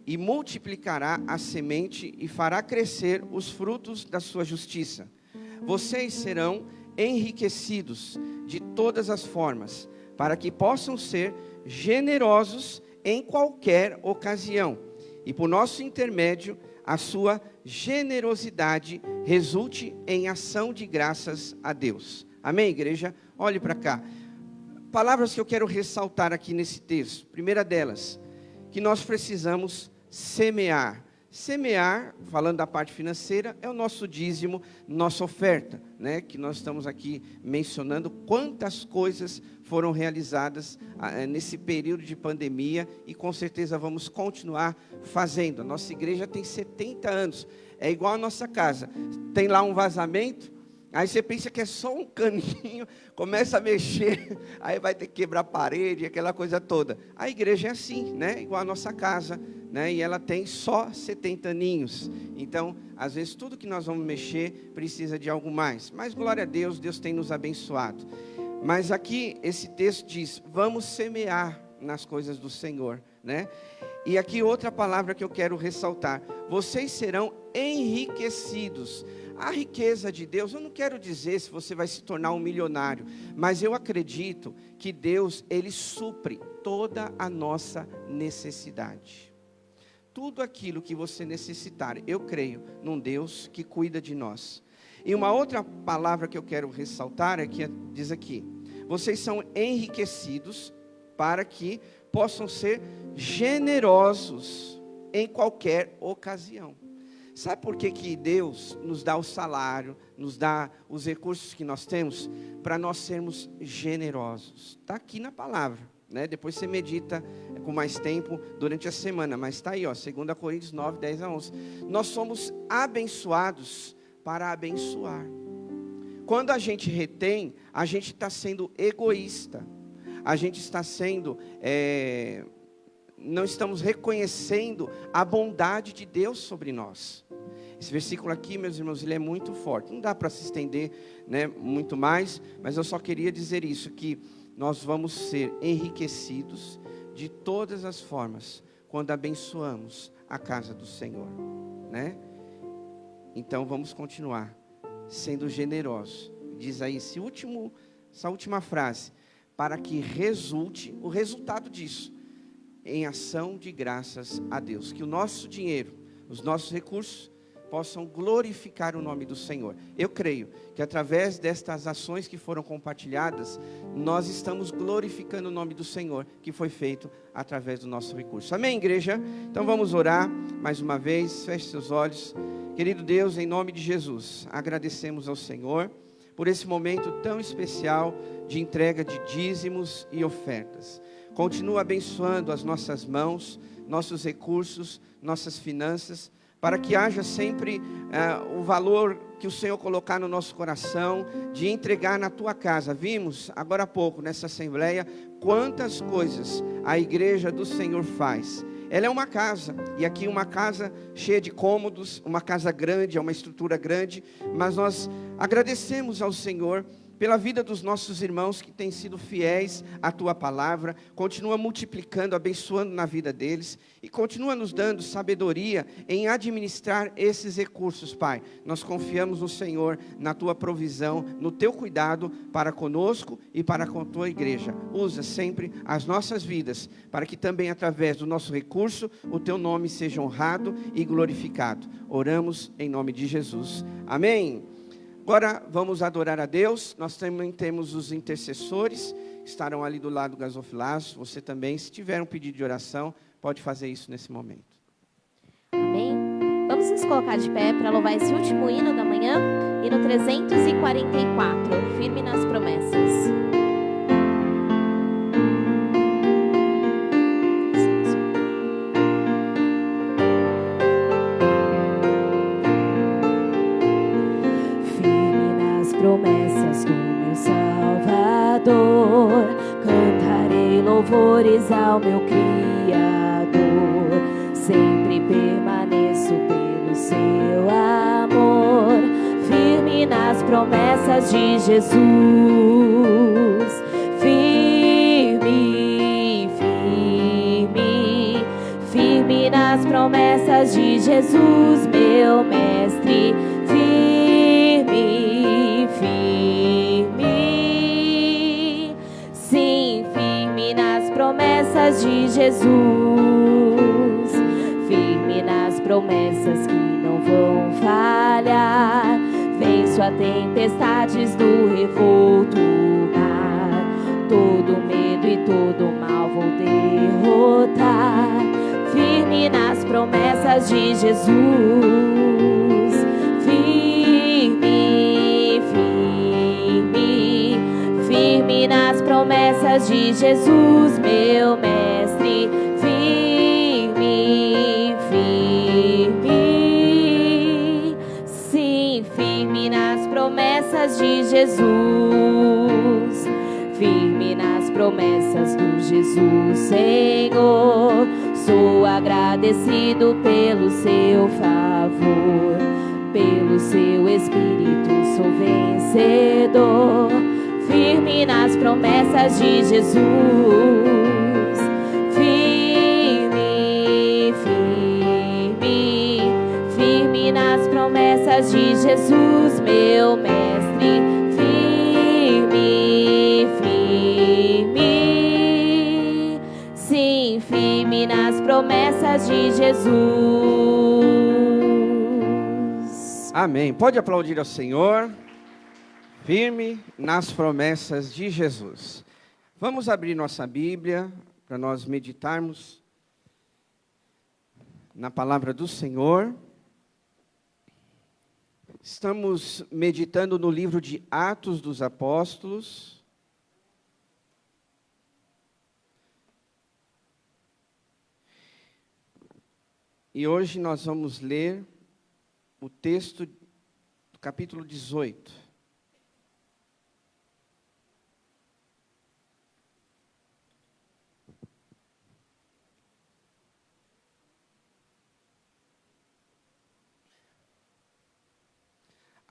e multiplicará a semente, e fará crescer os frutos da sua justiça. Vocês serão enriquecidos de todas as formas, para que possam ser generosos em qualquer ocasião, e por nosso intermédio, a sua generosidade resulte em ação de graças a Deus. Amém, igreja? Olhe para cá. Palavras que eu quero ressaltar aqui nesse texto. Primeira delas, que nós precisamos semear. Semear, falando da parte financeira, é o nosso dízimo, nossa oferta, né? Que nós estamos aqui mencionando quantas coisas foram realizadas nesse período de pandemia, e com certeza vamos continuar fazendo. A nossa igreja tem 70 anos, é igual a nossa casa, tem lá um vazamento, aí você pensa que é só um caninho, começa a mexer, aí vai ter que quebrar a parede, aquela coisa toda. A igreja é assim, né? Igual a nossa casa, né? E ela tem só 70 aninhos. Então, às vezes, tudo que nós vamos mexer precisa de algo mais. Mas, glória a Deus, Deus tem nos abençoado. Mas aqui, esse texto diz, vamos semear nas coisas do Senhor, né? E aqui outra palavra que eu quero ressaltar: vocês serão enriquecidos. A riqueza de Deus, eu não quero dizer se você vai se tornar um milionário, mas eu acredito que Deus, Ele supre toda a nossa necessidade. Tudo aquilo que você necessitar, eu creio num Deus que cuida de nós. E uma outra palavra que eu quero ressaltar é que diz aqui: vocês são enriquecidos para que possam ser generosos em qualquer ocasião. Sabe por que Deus nos dá o salário, nos dá os recursos que nós temos? Para nós sermos generosos. Está aqui na palavra, né? Depois você medita com mais tempo durante a semana. Mas está aí, ó, 2 Coríntios 9, 10 a 11. Nós somos abençoados para abençoar. quando a gente retém, a gente está sendo egoísta. A gente está sendo, não estamos reconhecendo a bondade de Deus sobre nós. Esse versículo aqui, meus irmãos, ele é muito forte. Não dá para se estender, né, muito mais, mas eu só queria dizer isso, que nós vamos ser enriquecidos de todas as formas quando abençoamos a casa do Senhor, né? Então vamos continuar sendo generosos. Diz aí essa última frase, para que resulte o resultado disso em ação de graças a Deus, que o nosso dinheiro, os nossos recursos possam glorificar o nome do Senhor. Eu creio que através destas ações que foram compartilhadas, nós estamos glorificando o nome do Senhor, que foi feito através do nosso recurso. Amém, igreja? Então vamos orar mais uma vez, feche seus olhos. Querido Deus, em nome de Jesus, agradecemos ao Senhor por esse momento tão especial de entrega de dízimos e ofertas. Continua abençoando as nossas mãos, nossos recursos, nossas finanças, para que haja sempre o valor que o Senhor colocar no nosso coração, de entregar na tua casa. Vimos agora há pouco nessa assembleia, quantas coisas a igreja do Senhor faz. Ela é uma casa, e aqui uma casa cheia de cômodos, uma casa grande, é uma estrutura grande, mas nós agradecemos ao Senhor pela vida dos nossos irmãos que têm sido fiéis à tua palavra, continua multiplicando, abençoando na vida deles, e continua nos dando sabedoria em administrar esses recursos, Pai. Nós confiamos no Senhor, na tua provisão, no teu cuidado para conosco e para com a tua igreja. Usa sempre as nossas vidas, para que também através do nosso recurso, o teu nome seja honrado e glorificado. Oramos em nome de Jesus. Amém. Agora vamos adorar a Deus. Nós também temos os intercessores, que estarão ali do lado do gasofilaço. Você também, se tiver um pedido de oração, pode fazer isso nesse momento. Amém? Vamos nos colocar de pé para louvar esse último hino da manhã, hino 344, firme nas promessas. Promessas do meu Salvador, cantarei louvores ao meu Criador, sempre permaneço pelo seu amor, firme nas promessas de Jesus, firme, firme, firme nas promessas de Jesus, meu mestre, firme, firme, sim, firme nas promessas de Jesus, firme nas promessas que não vão falhar, venço a tempestades do revolto mar, todo medo e todo mal vou derrotar, firme nas promessas de Jesus, firme nas promessas de Jesus, meu mestre, firme, firme, sim, firme nas promessas de Jesus, firme nas promessas do Jesus Senhor, sou agradecido pelo seu favor, pelo seu Espírito sou vencedor, firme nas promessas de Jesus, firme, firme, firme nas promessas de Jesus, meu mestre, firme, firme, sim, firme nas promessas de Jesus. Amém. Pode aplaudir ao Senhor. Firme nas promessas de Jesus. Vamos abrir nossa Bíblia para nós meditarmos na palavra do Senhor. Estamos meditando no livro de Atos dos Apóstolos. E hoje nós vamos ler o texto do capítulo 18.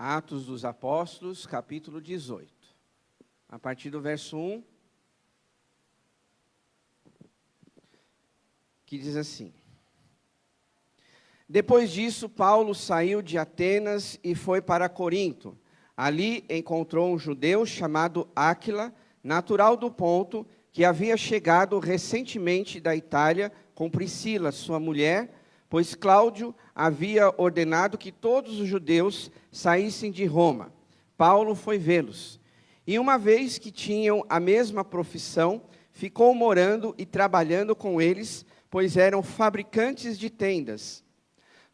Atos dos Apóstolos, capítulo 18. A partir do verso 1, que diz assim: Depois disso, Paulo saiu de Atenas e foi para Corinto. Ali encontrou um judeu chamado Áquila, natural do Ponto, que havia chegado recentemente da Itália com Priscila, sua mulher, pois Cláudio havia ordenado que todos os judeus saíssem de Roma. Paulo foi vê-los. E uma vez que tinham a mesma profissão, ficou morando e trabalhando com eles, pois eram fabricantes de tendas.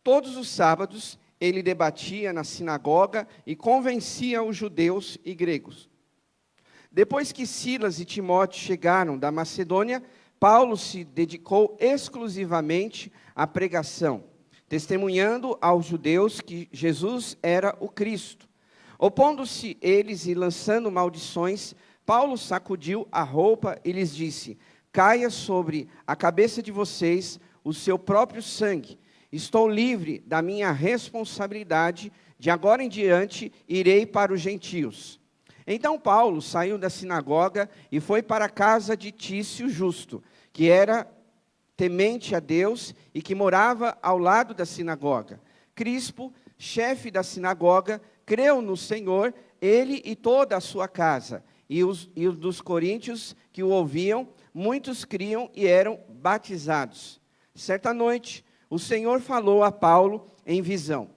Todos os sábados, ele debatia na sinagoga e convencia os judeus e gregos. Depois que Silas e Timóteo chegaram da Macedônia, Paulo se dedicou exclusivamente à pregação, testemunhando aos judeus que Jesus era o Cristo. Opondo-se eles e lançando maldições, Paulo sacudiu a roupa e lhes disse: Caia sobre a cabeça de vocês o seu próprio sangue. Estou livre da minha responsabilidade, de agora em diante irei para os gentios. Então Paulo saiu da sinagoga e foi para a casa de Tício Justo, que era temente a Deus e que morava ao lado da sinagoga. Crispo, chefe da sinagoga, creu no Senhor, ele e toda a sua casa. E os dos coríntios que o ouviam, muitos criam e eram batizados. Certa noite, o Senhor falou a Paulo em visão: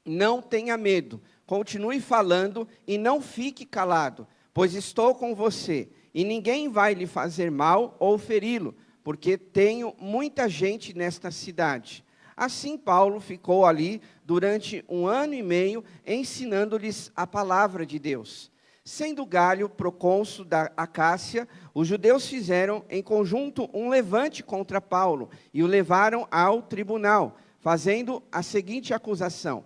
Não tenha medo, continue falando e não fique calado, pois estou com você, e ninguém vai lhe fazer mal ou feri-lo, porque tenho muita gente nesta cidade. Assim Paulo ficou ali durante 1 ano e meio, ensinando-lhes a palavra de Deus. Sendo Galho procônsul da Acácia, os judeus fizeram em conjunto um levante contra Paulo e o levaram ao tribunal, fazendo a seguinte acusação: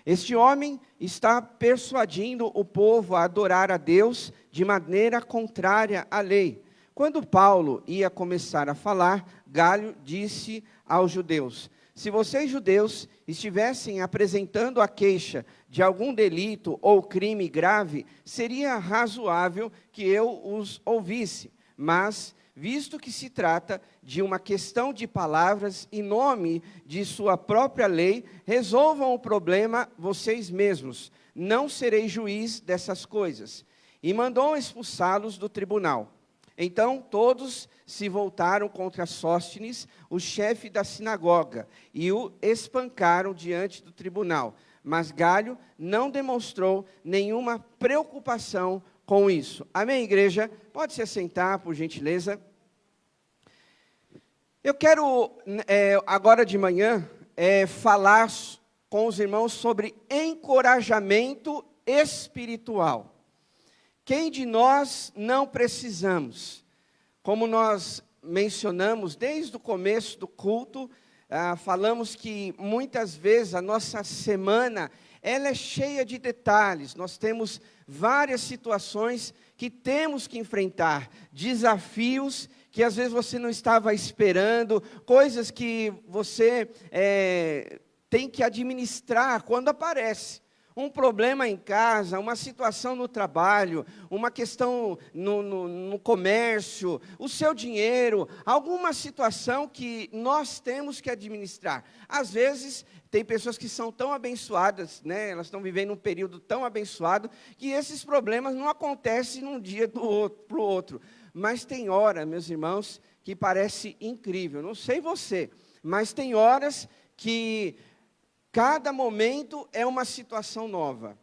Este homem está persuadindo o povo a adorar a Deus de maneira contrária à lei. Quando Paulo ia começar a falar, Galho disse aos judeus: Se vocês judeus estivessem apresentando a queixa de algum delito ou crime grave, seria razoável que eu os ouvisse. Mas, visto que se trata de uma questão de palavras em nome de sua própria lei, resolvam o problema vocês mesmos. Não serei juiz dessas coisas. E mandou expulsá-los do tribunal. Então todos se voltaram contra Sóstenes, o chefe da sinagoga, e o espancaram diante do tribunal. Mas Galho não demonstrou nenhuma preocupação com isso. Amém, igreja? Pode se assentar, por gentileza. Eu quero, agora de manhã, falar com os irmãos sobre encorajamento espiritual. Quem de nós não precisamos? Como nós mencionamos desde o começo do culto, falamos que muitas vezes a nossa semana ela é cheia de detalhes. Nós temos várias situações que temos que enfrentar, desafios que às vezes você não estava esperando, coisas que você tem que administrar quando aparece. Um problema em casa, uma situação no trabalho, uma questão no comércio, o seu dinheiro, alguma situação que nós temos que administrar. Às vezes, tem pessoas que são tão abençoadas, né? Elas estão vivendo um período tão abençoado, que esses problemas não acontecem num dia para o outro. Mas tem hora, meus irmãos, que parece incrível. Não sei você, mas tem horas que cada momento é uma situação nova.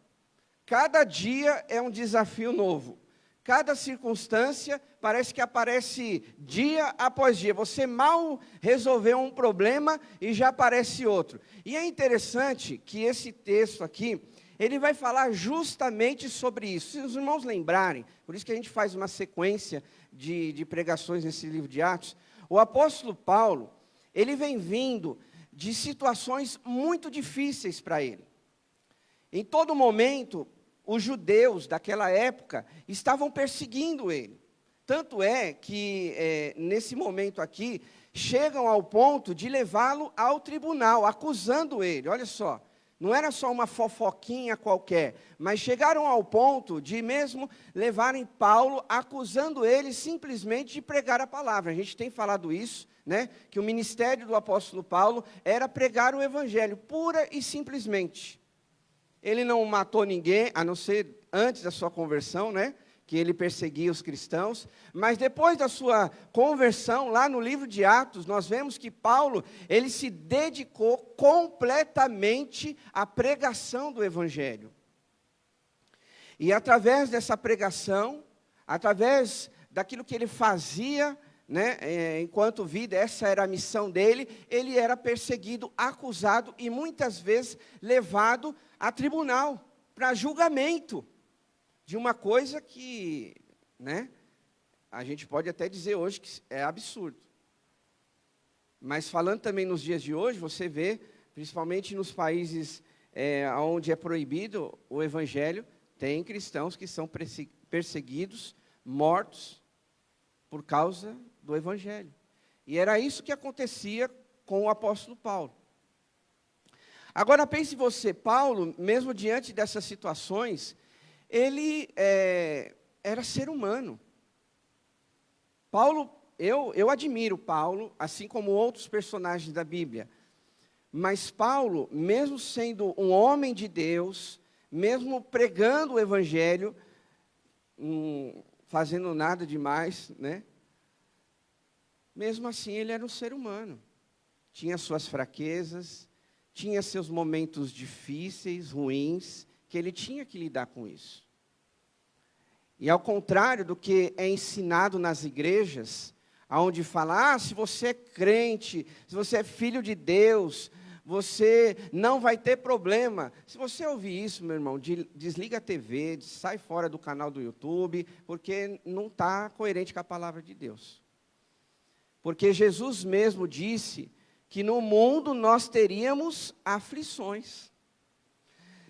Cada dia é um desafio novo. Cada circunstância parece que aparece dia após dia. Você mal resolveu um problema e já aparece outro. E é interessante que esse texto aqui, ele vai falar justamente sobre isso. Se os irmãos lembrarem, por isso que a gente faz uma sequência de pregações nesse livro de Atos, o apóstolo Paulo, ele vem vindo de situações muito difíceis para ele. Em todo momento, os judeus daquela época estavam perseguindo ele. Tanto é que, nesse momento aqui, chegam ao ponto de levá-lo ao tribunal, acusando ele. Olha só, Não era só uma fofoquinha qualquer, mas chegaram ao ponto de mesmo levarem Paulo, acusando ele simplesmente de pregar a palavra. A gente tem falado isso, né? Que o ministério do apóstolo Paulo era pregar o evangelho, pura e simplesmente. Ele não matou ninguém, a não ser antes da sua conversão, né? Que ele perseguia os cristãos, mas depois da sua conversão, lá no livro de Atos, nós vemos que Paulo, ele se dedicou completamente à pregação do evangelho. E através dessa pregação, através daquilo que ele fazia, né, enquanto vida, essa era a missão dele, ele era perseguido, acusado e muitas vezes levado a tribunal, para julgamento. De uma coisa que, né, a gente pode até dizer hoje que é absurdo. Mas falando também nos dias de hoje, você vê, principalmente nos países onde é proibido o evangelho, tem cristãos que são perseguidos, mortos, por causa do evangelho. E era isso que acontecia com o apóstolo Paulo. Agora pense você, Paulo, mesmo diante dessas situações, ele era ser humano. Paulo, eu admiro Paulo, assim como outros personagens da Bíblia. Mas Paulo, mesmo sendo um homem de Deus, mesmo pregando o Evangelho, fazendo nada demais, né? Mesmo assim, ele era um ser humano. Tinha suas fraquezas, tinha seus momentos difíceis, ruins, que ele tinha que lidar com isso. E ao contrário do que é ensinado nas igrejas, onde fala, se você é crente, se você é filho de Deus, você não vai ter problema. Se você ouvir isso, meu irmão, desliga a TV, sai fora do canal do YouTube, porque não está coerente com a palavra de Deus. Porque Jesus mesmo disse que no mundo nós teríamos aflições.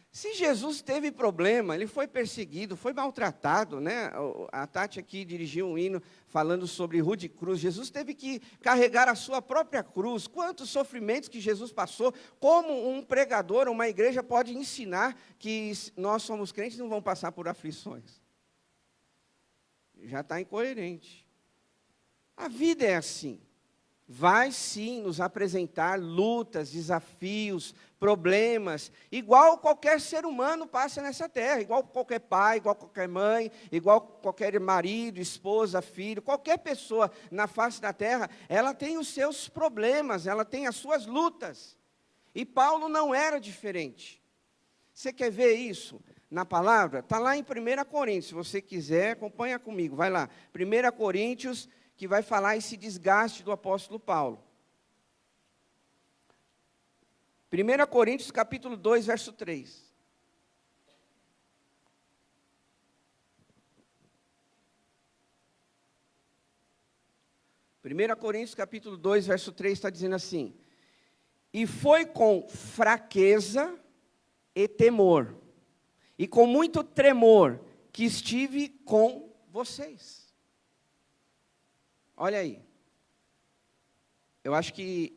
Se Jesus teve problema, ele foi perseguido, foi maltratado, né? A Tati aqui dirigiu um hino falando sobre rude cruz. Jesus teve que carregar a sua própria cruz. Quantos sofrimentos que Jesus passou. Como um pregador, uma igreja pode ensinar que nós somos crentes e não vamos passar por aflições? Já está incoerente. A vida é assim. Vai sim nos apresentar lutas, desafios, problemas, igual qualquer ser humano passa nessa terra, igual qualquer pai, igual qualquer mãe, igual qualquer marido, esposa, filho, qualquer pessoa na face da terra, ela tem os seus problemas, ela tem as suas lutas. E Paulo não era diferente. Você quer ver isso na palavra? Está lá em 1 Coríntios, se você quiser, acompanha comigo, vai lá. 1 Coríntios, que vai falar esse desgaste do apóstolo Paulo. 1 Coríntios, capítulo 2, verso 3. Primeira Coríntios, capítulo 2, verso 3, está dizendo assim: e foi com fraqueza e temor, e com muito tremor, que estive com vocês. Olha aí. Eu acho que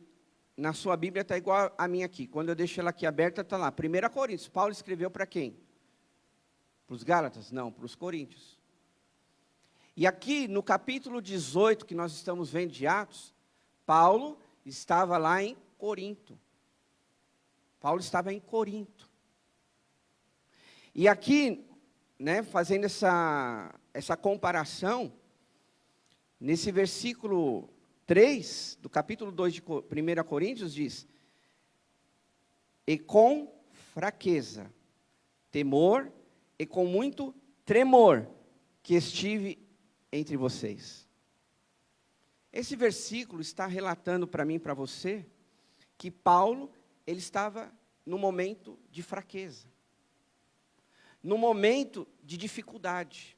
na sua Bíblia está igual a minha aqui. Quando eu deixo ela aqui aberta, está lá. 1 Coríntios. Paulo escreveu para quem? Para os Gálatas? Não, para os Coríntios. E aqui no capítulo 18, que nós estamos vendo de Atos, Paulo estava lá em Corinto. Paulo estava em Corinto. E aqui, né, fazendo essa comparação, nesse versículo 3, do capítulo 2 de 1 Coríntios, diz: e com fraqueza, temor e com muito tremor, que estive entre vocês. Esse versículo está relatando para mim e para você, que Paulo, ele estava no momento de fraqueza, no momento de dificuldade.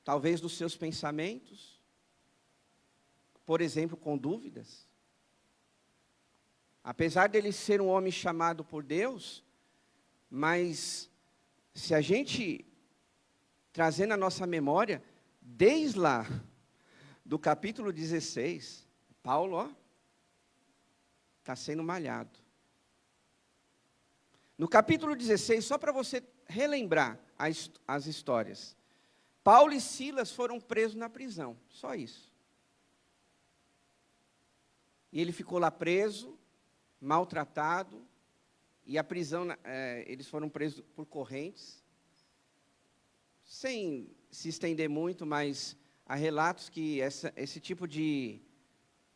Talvez dos seus pensamentos, por exemplo, com dúvidas. Apesar dele ser um homem chamado por Deus, mas se a gente trazer na nossa memória, desde lá, do capítulo 16, Paulo, está sendo malhado. No capítulo 16, só para você relembrar as histórias. Paulo e Silas foram presos na prisão, só isso. E ele ficou lá preso, maltratado, e a prisão, eles foram presos por correntes, sem se estender muito, mas há relatos que esse tipo de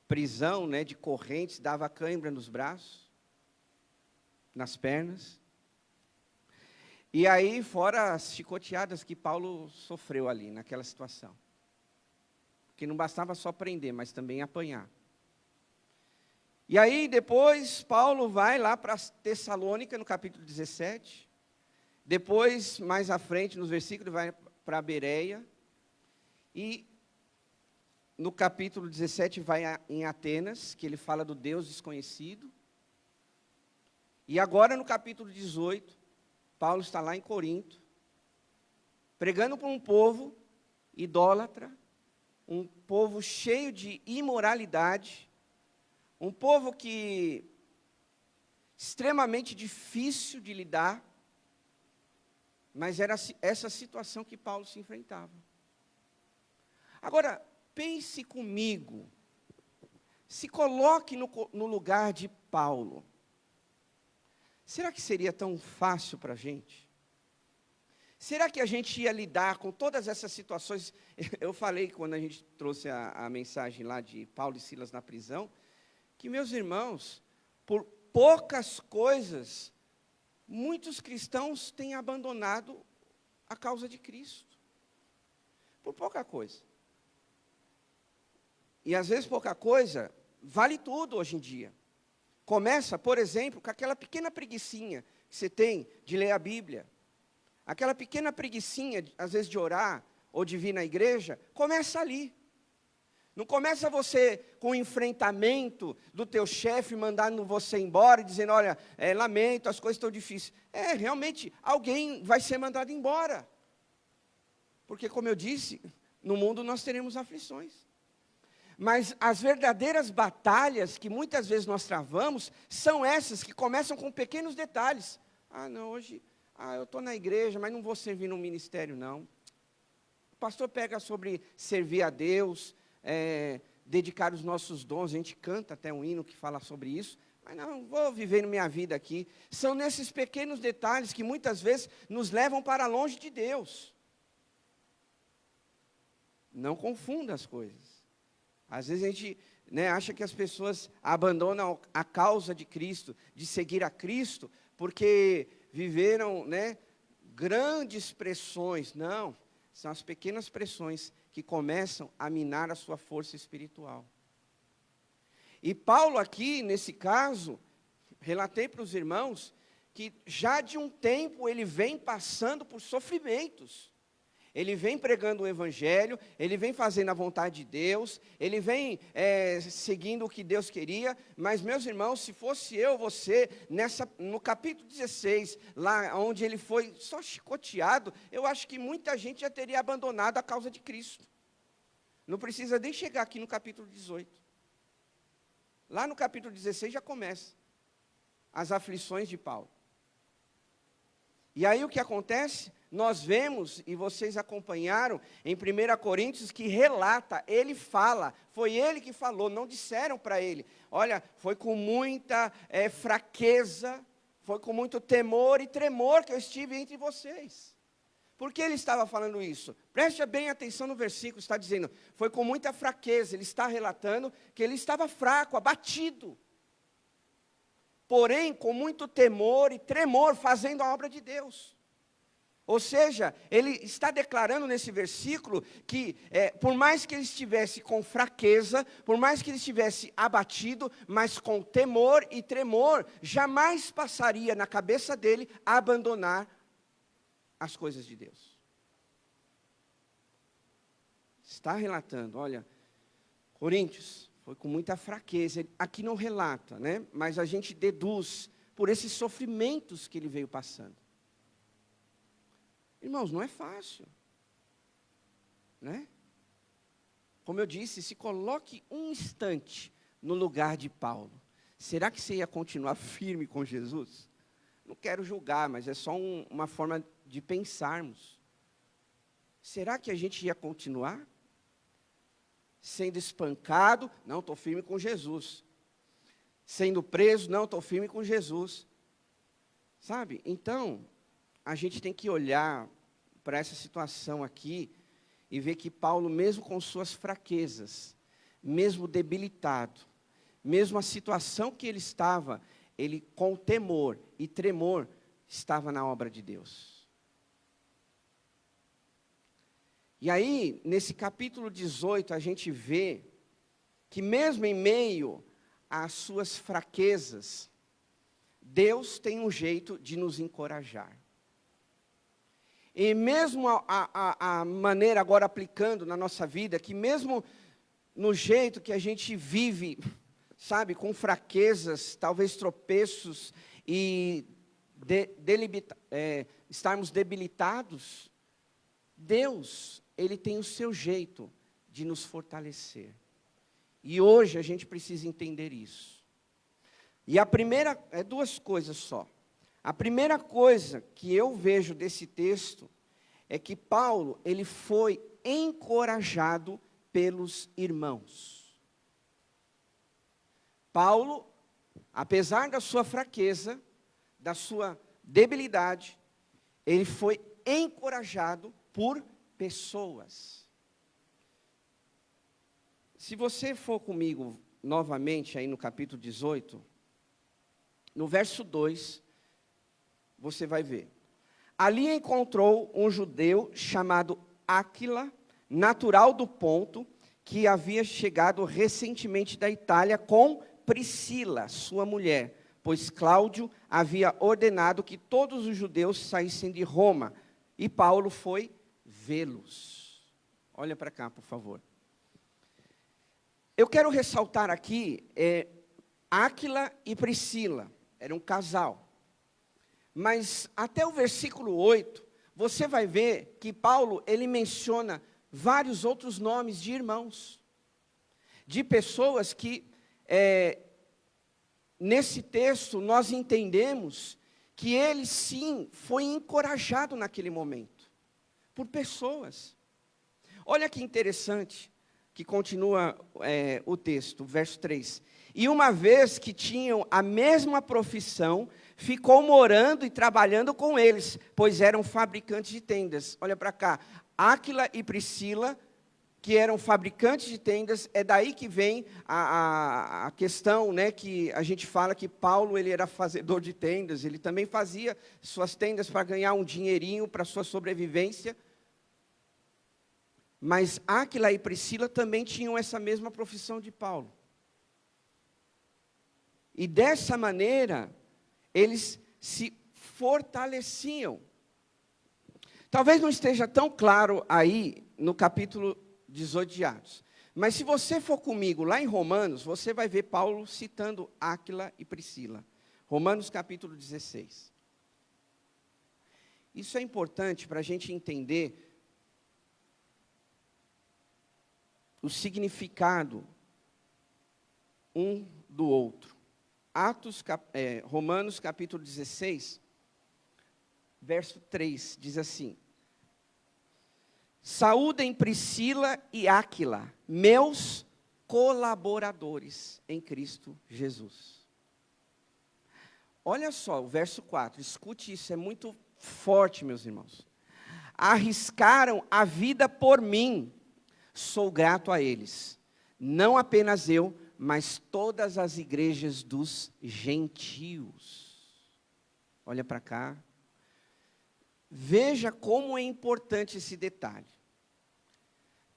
prisão, né, de correntes, dava cãibra nos braços, nas pernas. E aí, fora as chicoteadas que Paulo sofreu ali, naquela situação. Porque não bastava só prender, mas também apanhar. E aí, depois, Paulo vai lá para Tessalônica, no capítulo 17. Depois, mais à frente, nos versículos, vai para Bereia. E no capítulo 17, vai em Atenas, que ele fala do Deus desconhecido. E agora, no capítulo 18, Paulo está lá em Corinto, pregando para um povo idólatra, um povo cheio de imoralidade, um povo que extremamente difícil de lidar, mas era essa situação que Paulo se enfrentava. Agora, pense comigo, se coloque no lugar de Paulo. Será que seria tão fácil para a gente? Será que a gente ia lidar com todas essas situações? Eu falei quando a gente trouxe a mensagem lá de Paulo e Silas na prisão, que, meus irmãos, por poucas coisas, muitos cristãos têm abandonado a causa de Cristo. Por pouca coisa. E às vezes pouca coisa vale tudo hoje em dia. Começa, por exemplo, com aquela pequena preguicinha que você tem de ler a Bíblia. Aquela pequena preguicinha, às vezes, de orar ou de vir na igreja, começa ali. Não começa você com o enfrentamento do teu chefe, mandando você embora e dizendo, olha, lamento, as coisas estão difíceis. Realmente, alguém vai ser mandado embora. Porque, como eu disse, no mundo nós teremos aflições. Mas as verdadeiras batalhas que muitas vezes nós travamos, são essas que começam com pequenos detalhes. Não, hoje, eu estou na igreja, mas não vou servir no ministério, não. O pastor pega sobre servir a Deus, dedicar os nossos dons, a gente canta até um hino que fala sobre isso, mas não, vou viver minha vida aqui. São nesses pequenos detalhes que muitas vezes nos levam para longe de Deus. Não confunda as coisas. Às vezes a gente acha que as pessoas abandonam a causa de Cristo, de seguir a Cristo, porque viveram grandes pressões. Não, são as pequenas pressões que começam a minar a sua força espiritual. E Paulo aqui, nesse caso, relatei para os irmãos, que já de um tempo ele vem passando por sofrimentos. Ele vem pregando o Evangelho, ele vem fazendo a vontade de Deus, ele vem seguindo o que Deus queria, mas, meus irmãos, se fosse eu, você, no capítulo 16, lá onde ele foi só chicoteado, eu acho que muita gente já teria abandonado a causa de Cristo. Não precisa nem chegar aqui no capítulo 18. Lá no capítulo 16 já começa as aflições de Paulo. E aí o que acontece? Nós vemos, e vocês acompanharam, em 1 Coríntios, que relata, ele fala, foi ele que falou, não disseram para ele. Olha, foi com muita fraqueza, foi com muito temor e tremor que eu estive entre vocês. Por que ele estava falando isso? Preste bem atenção no versículo, está dizendo, foi com muita fraqueza, ele está relatando que ele estava fraco, abatido. Porém, com muito temor e tremor, fazendo a obra de Deus. Ou seja, ele está declarando nesse versículo que, por mais que ele estivesse com fraqueza, por mais que ele estivesse abatido, mas com temor e tremor, jamais passaria na cabeça dele abandonar as coisas de Deus. Está relatando, olha, Coríntios, foi com muita fraqueza, aqui não relata, mas a gente deduz por esses sofrimentos que ele veio passando. Irmãos, não é fácil, Como eu disse, se coloque um instante no lugar de Paulo. Será que você ia continuar firme com Jesus? não quero julgar, mas é só uma forma de pensarmos. Será que a gente ia continuar? Sendo espancado, não, estou firme com Jesus. Sendo preso, não, estou firme com Jesus. Sabe? Então, a gente tem que olhar para essa situação aqui e ver que Paulo, mesmo com suas fraquezas, mesmo debilitado, mesmo a situação que ele estava, ele com temor e tremor, estava na obra de Deus. E aí, nesse capítulo 18, a gente vê que mesmo em meio às suas fraquezas, Deus tem um jeito de nos encorajar. E mesmo a maneira, agora aplicando na nossa vida, que mesmo no jeito que a gente vive, sabe, com fraquezas, talvez tropeços, e estarmos debilitados, Deus, Ele tem o seu jeito de nos fortalecer. E hoje a gente precisa entender isso. E a primeira, duas coisas só. A primeira coisa que eu vejo desse texto é que Paulo, ele foi encorajado pelos irmãos. Paulo, apesar da sua fraqueza, da sua debilidade, ele foi encorajado por pessoas. Se você for comigo novamente aí no capítulo 18, no verso 2, você vai ver. Ali encontrou um judeu chamado Áquila, natural do Ponto, que havia chegado recentemente da Itália com Priscila, sua mulher, pois Cláudio havia ordenado que todos os judeus saíssem de Roma, e Paulo foi vê-los. Olha para cá, por favor. Eu quero ressaltar aqui, Áquila e Priscila, era um casal. Mas até o versículo 8, você vai ver que Paulo, ele menciona vários outros nomes de irmãos, de pessoas que, nesse texto, nós entendemos que ele sim foi encorajado naquele momento, por pessoas. Olha que interessante, que continua o texto, verso 3. E uma vez que tinham a mesma profissão, ficou morando e trabalhando com eles, pois eram fabricantes de tendas. Olha para cá, Áquila e Priscila, que eram fabricantes de tendas, é daí que vem a questão, né, que a gente fala que Paulo, ele era fazedor de tendas, ele também fazia suas tendas para ganhar um dinheirinho para sua sobrevivência. Mas Áquila e Priscila também tinham essa mesma profissão de Paulo. E dessa maneira, eles se fortaleciam. Talvez não esteja tão claro aí no capítulo 18 de Atos. Mas se você for comigo lá em Romanos, você vai ver Paulo citando Áquila e Priscila. Romanos capítulo 16. Isso é importante para a gente entender o significado um do outro. Romanos capítulo 16, verso 3, diz assim: saúdem Priscila e Áquila, meus colaboradores em Cristo Jesus. Olha só, o verso 4, escute isso, é muito forte, meus irmãos. Arriscaram a vida por mim, sou grato a eles. Não apenas eu, mas todas as igrejas dos gentios. Olha para cá. Veja como é importante esse detalhe.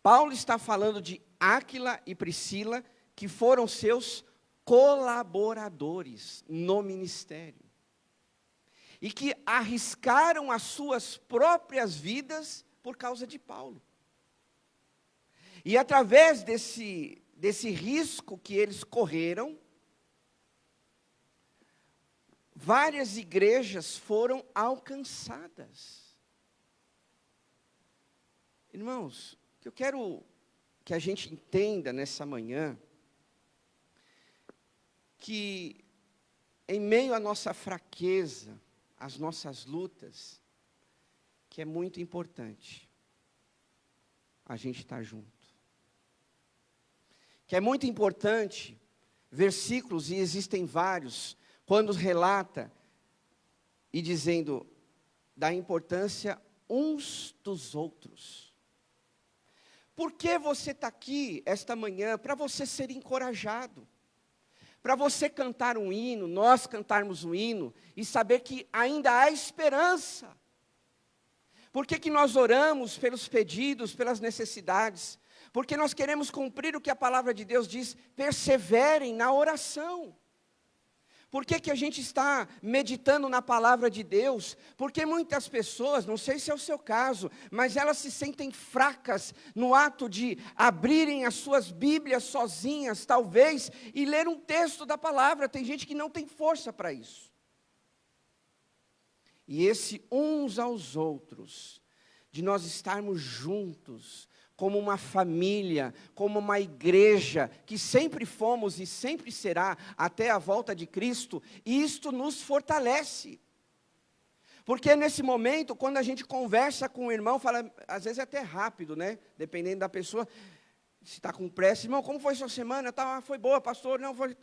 Paulo está falando de Áquila e Priscila, que foram seus colaboradores no ministério. E que arriscaram as suas próprias vidas por causa de Paulo. E através desse risco que eles correram, várias igrejas foram alcançadas. Irmãos, o que eu quero que a gente entenda nessa manhã, que em meio à nossa fraqueza, as nossas lutas, que é muito importante a gente estar junto. Que é muito importante, versículos, e existem vários, quando relata e dizendo da importância uns dos outros. Por que você está aqui esta manhã? Para você ser encorajado. Para você cantar um hino, nós cantarmos um hino, e saber que ainda há esperança. Por que nós oramos pelos pedidos, pelas necessidades? Porque nós queremos cumprir o que a palavra de Deus diz, perseverem na oração. Por que a gente está meditando na palavra de Deus? Porque muitas pessoas, não sei se é o seu caso, mas elas se sentem fracas no ato de abrirem as suas Bíblias sozinhas, talvez, e ler um texto da palavra. Tem gente que não tem força para isso. E esse uns aos outros, de nós estarmos juntos, como uma família, como uma igreja, que sempre fomos e sempre será, até a volta de Cristo, e isto nos fortalece. Porque nesse momento, quando a gente conversa com o irmão, fala, às vezes é até rápido, né? Dependendo da pessoa, se está com pressa, irmão, como foi sua semana? Tá, foi boa, pastor, não, foi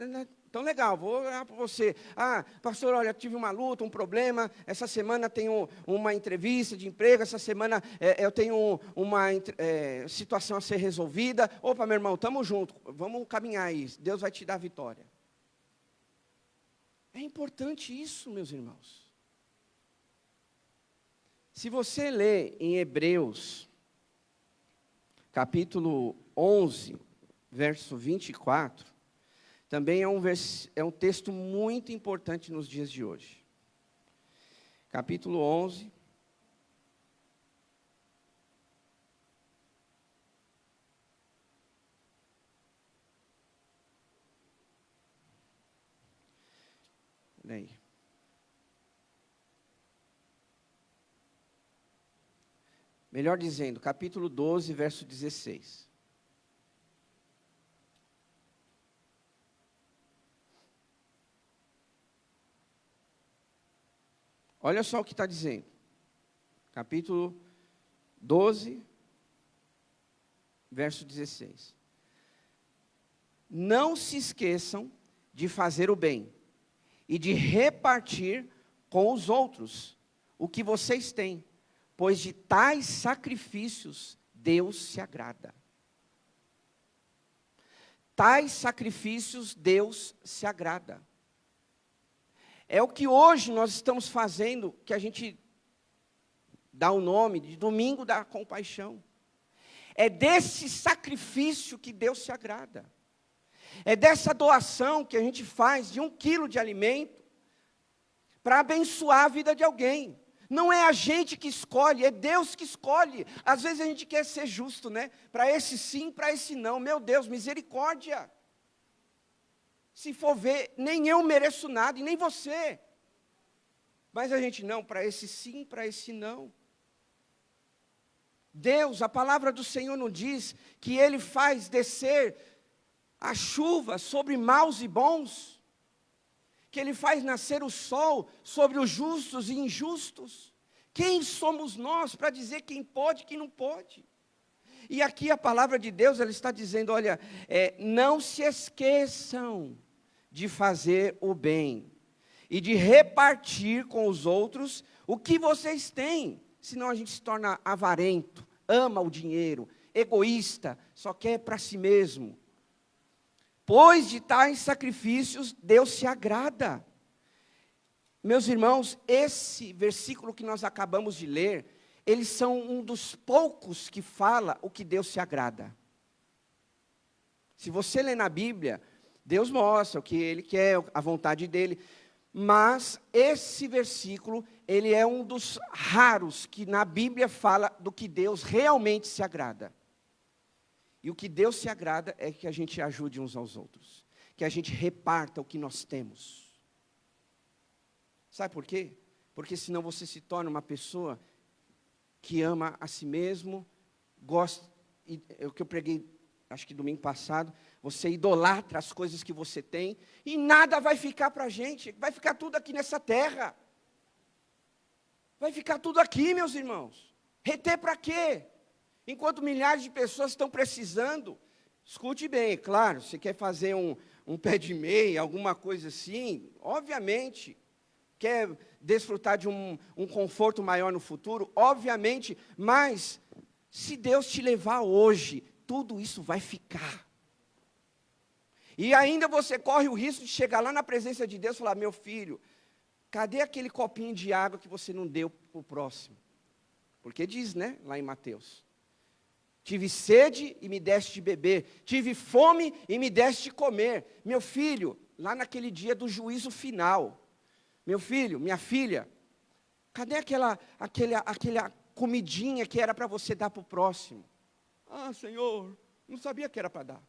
tão legal, vou orar por você. Ah, pastor, olha, tive uma luta, um problema, essa semana tenho uma entrevista de emprego, essa semana eu tenho uma situação a ser resolvida. Opa, meu irmão, estamos juntos, vamos caminhar aí, Deus vai te dar a vitória. É importante isso, meus irmãos. Se você lê em Hebreus, capítulo 11, verso 24, também é um texto muito importante nos dias de hoje. Capítulo 11. Peraí. Melhor dizendo, capítulo 12, verso 16. Olha só o que está dizendo. Capítulo 12, verso 16. Não se esqueçam de fazer o bem e de repartir com os outros o que vocês têm, pois de tais sacrifícios Deus se agrada. Tais sacrifícios Deus se agrada. É o que hoje nós estamos fazendo, que a gente dá o nome de Domingo da Compaixão. É desse sacrifício que Deus se agrada. É dessa doação que a gente faz de 1 quilo de alimento para abençoar a vida de alguém. Não é a gente que escolhe, é Deus que escolhe. Às vezes a gente quer ser justo, né? Para esse sim, para esse não. Meu Deus, misericórdia. Se for ver, nem eu mereço nada e nem você. Mas a gente não, para esse sim, para esse não. Deus, a palavra do Senhor nos diz que Ele faz descer a chuva sobre maus e bons. Que Ele faz nascer o sol sobre os justos e injustos. Quem somos nós para dizer quem pode e quem não pode? E aqui a palavra de Deus, ela está dizendo, olha, não se esqueçam de fazer o bem e de repartir com os outros o que vocês têm, senão a gente se torna avarento, ama o dinheiro, egoísta, só quer para si mesmo. Pois de tais sacrifícios Deus se agrada. Meus irmãos, esse versículo que nós acabamos de ler, eles são um dos poucos que fala o que Deus se agrada. Se você ler na Bíblia, Deus mostra o que Ele quer, a vontade dEle, mas esse versículo, ele é um dos raros que na Bíblia fala do que Deus realmente se agrada. E o que Deus se agrada é que a gente ajude uns aos outros, que a gente reparta o que nós temos. Sabe por quê? Porque senão você se torna uma pessoa que ama a si mesmo, gosta, é o que eu preguei, acho que domingo passado, você idolatra as coisas que você tem, e nada vai ficar para a gente, vai ficar tudo aqui nessa terra. Vai ficar tudo aqui, meus irmãos. Reter para quê? Enquanto milhares de pessoas estão precisando. Escute bem, claro, você quer fazer um pé de meia, alguma coisa assim, obviamente. Quer desfrutar de um conforto maior no futuro, obviamente. Mas, se Deus te levar hoje, tudo isso vai ficar. E ainda você corre o risco de chegar lá na presença de Deus e falar, meu filho, cadê aquele copinho de água que você não deu para o próximo? Porque diz, né, lá em Mateus. Tive sede e me deste de beber. Tive fome e me deste de comer. Meu filho, lá naquele dia do juízo final. Meu filho, minha filha, cadê aquela comidinha que era para você dar para o próximo? Ah, Senhor, não sabia que era para dar.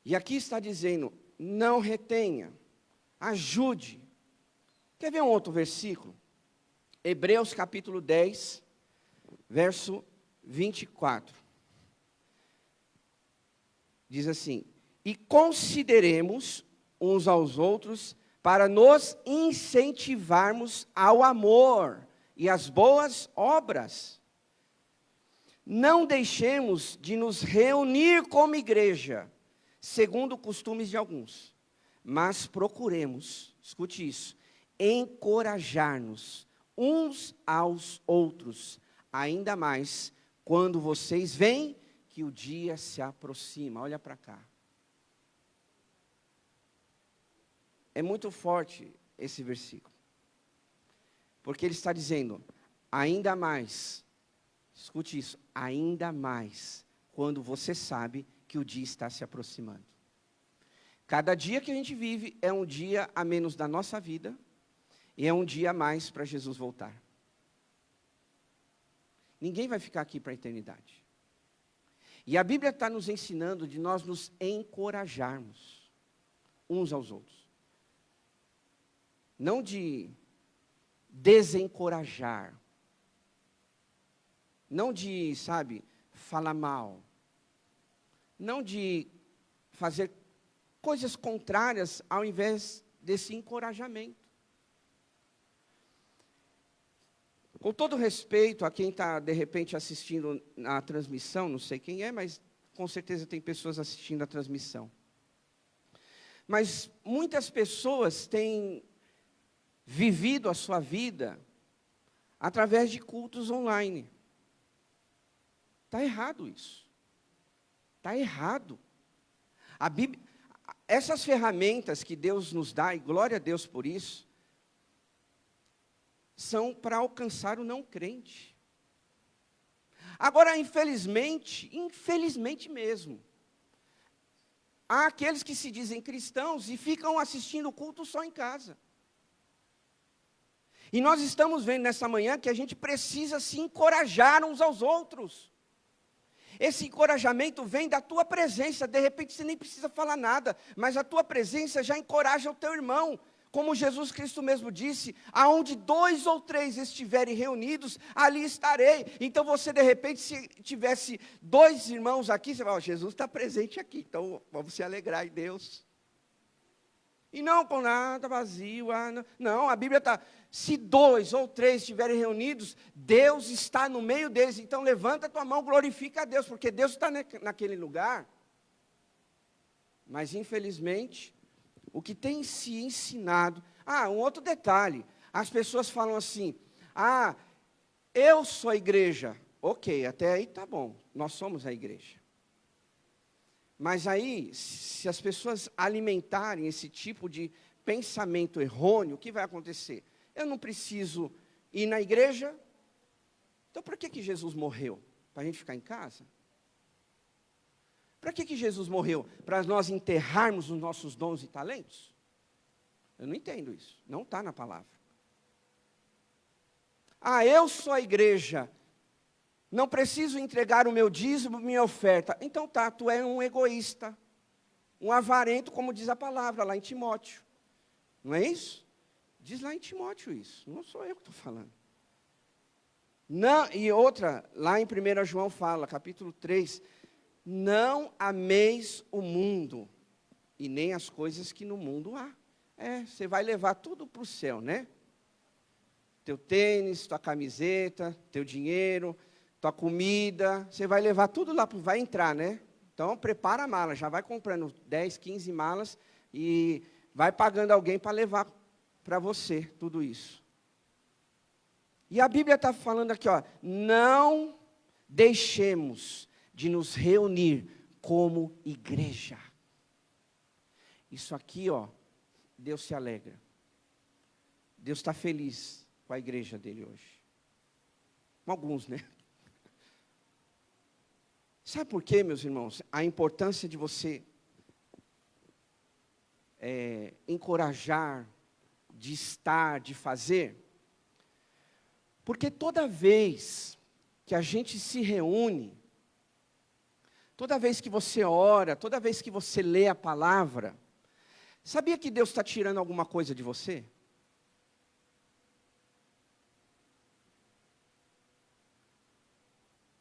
E aqui está dizendo, não retenha, ajude. Quer ver um outro versículo? Hebreus capítulo 10, verso 24. Diz assim, e consideremos uns aos outros para nos incentivarmos ao amor e às boas obras. Não deixemos de nos reunir como igreja, segundo costumes de alguns, mas procuremos, escute isso, encorajar-nos uns aos outros, ainda mais quando vocês veem que o dia se aproxima. Olha para cá. É muito forte esse versículo, porque ele está dizendo, ainda mais, escute isso, ainda mais quando você sabe que o dia está se aproximando. Cada dia que a gente vive é um dia a menos da nossa vida, e é um dia a mais para Jesus voltar. Ninguém vai ficar aqui para a eternidade. E a Bíblia está nos ensinando de nós nos encorajarmos uns aos outros. Não de desencorajar. Não de, sabe, falar mal. Não de fazer coisas contrárias ao invés desse encorajamento. Com todo respeito a quem está, de repente, assistindo a transmissão, não sei quem é, mas com certeza tem pessoas assistindo a transmissão. Mas muitas pessoas têm vivido a sua vida através de cultos online. Está errado isso. Está errado. A Bíblia, essas ferramentas que Deus nos dá, e glória a Deus por isso, são para alcançar o não crente. Agora, infelizmente mesmo, há aqueles que se dizem cristãos e ficam assistindo o culto só em casa. E nós estamos vendo nessa manhã que a gente precisa se encorajar uns aos outros. Esse encorajamento vem da tua presença, de repente você nem precisa falar nada, mas a tua presença já encoraja o teu irmão. Como Jesus Cristo mesmo disse, aonde 2 ou 3 estiverem reunidos, ali estarei. Então você de repente, se tivesse 2 irmãos aqui, você vai, Jesus está presente aqui, então vamos se alegrar em Deus. E não com nada vazio, não, a Bíblia está, se 2 ou 3 estiverem reunidos, Deus está no meio deles, então levanta a tua mão, glorifica a Deus, porque Deus está naquele lugar. Mas infelizmente, o que tem se ensinado, um outro detalhe, as pessoas falam assim, eu sou a igreja, ok, até aí tá bom, nós somos a igreja. Mas aí, se as pessoas alimentarem esse tipo de pensamento errôneo, o que vai acontecer? Eu não preciso ir na igreja, então por que Jesus morreu? Para a gente ficar em casa? Para que Jesus morreu? Para nós enterrarmos os nossos dons e talentos? Eu não entendo isso, não está na palavra. Eu sou a igreja, não preciso entregar o meu dízimo, minha oferta. Então tá, tu é um egoísta, um avarento, como diz a palavra lá em Timóteo. Não é isso? Diz lá em Timóteo isso, não sou eu que estou falando. Não, e outra, lá em 1 João fala, capítulo 3, não ameis o mundo, e nem as coisas que no mundo há. Você vai levar tudo para o céu, né? Teu tênis, tua camiseta, teu dinheiro, tua comida, você vai levar tudo lá, vai entrar, né? Então, prepara a mala, já vai comprando 10, 15 malas e vai pagando alguém para levar para você tudo isso. E a Bíblia está falando aqui, ó, não deixemos de nos reunir como igreja. Isso aqui, ó, Deus se alegra. Deus está feliz com a igreja dele hoje. Com alguns, né? Sabe por quê, meus irmãos? A importância de você encorajar, de estar, de fazer. Porque toda vez que a gente se reúne, toda vez que você ora, toda vez que você lê a palavra, sabia que Deus está tirando alguma coisa de você?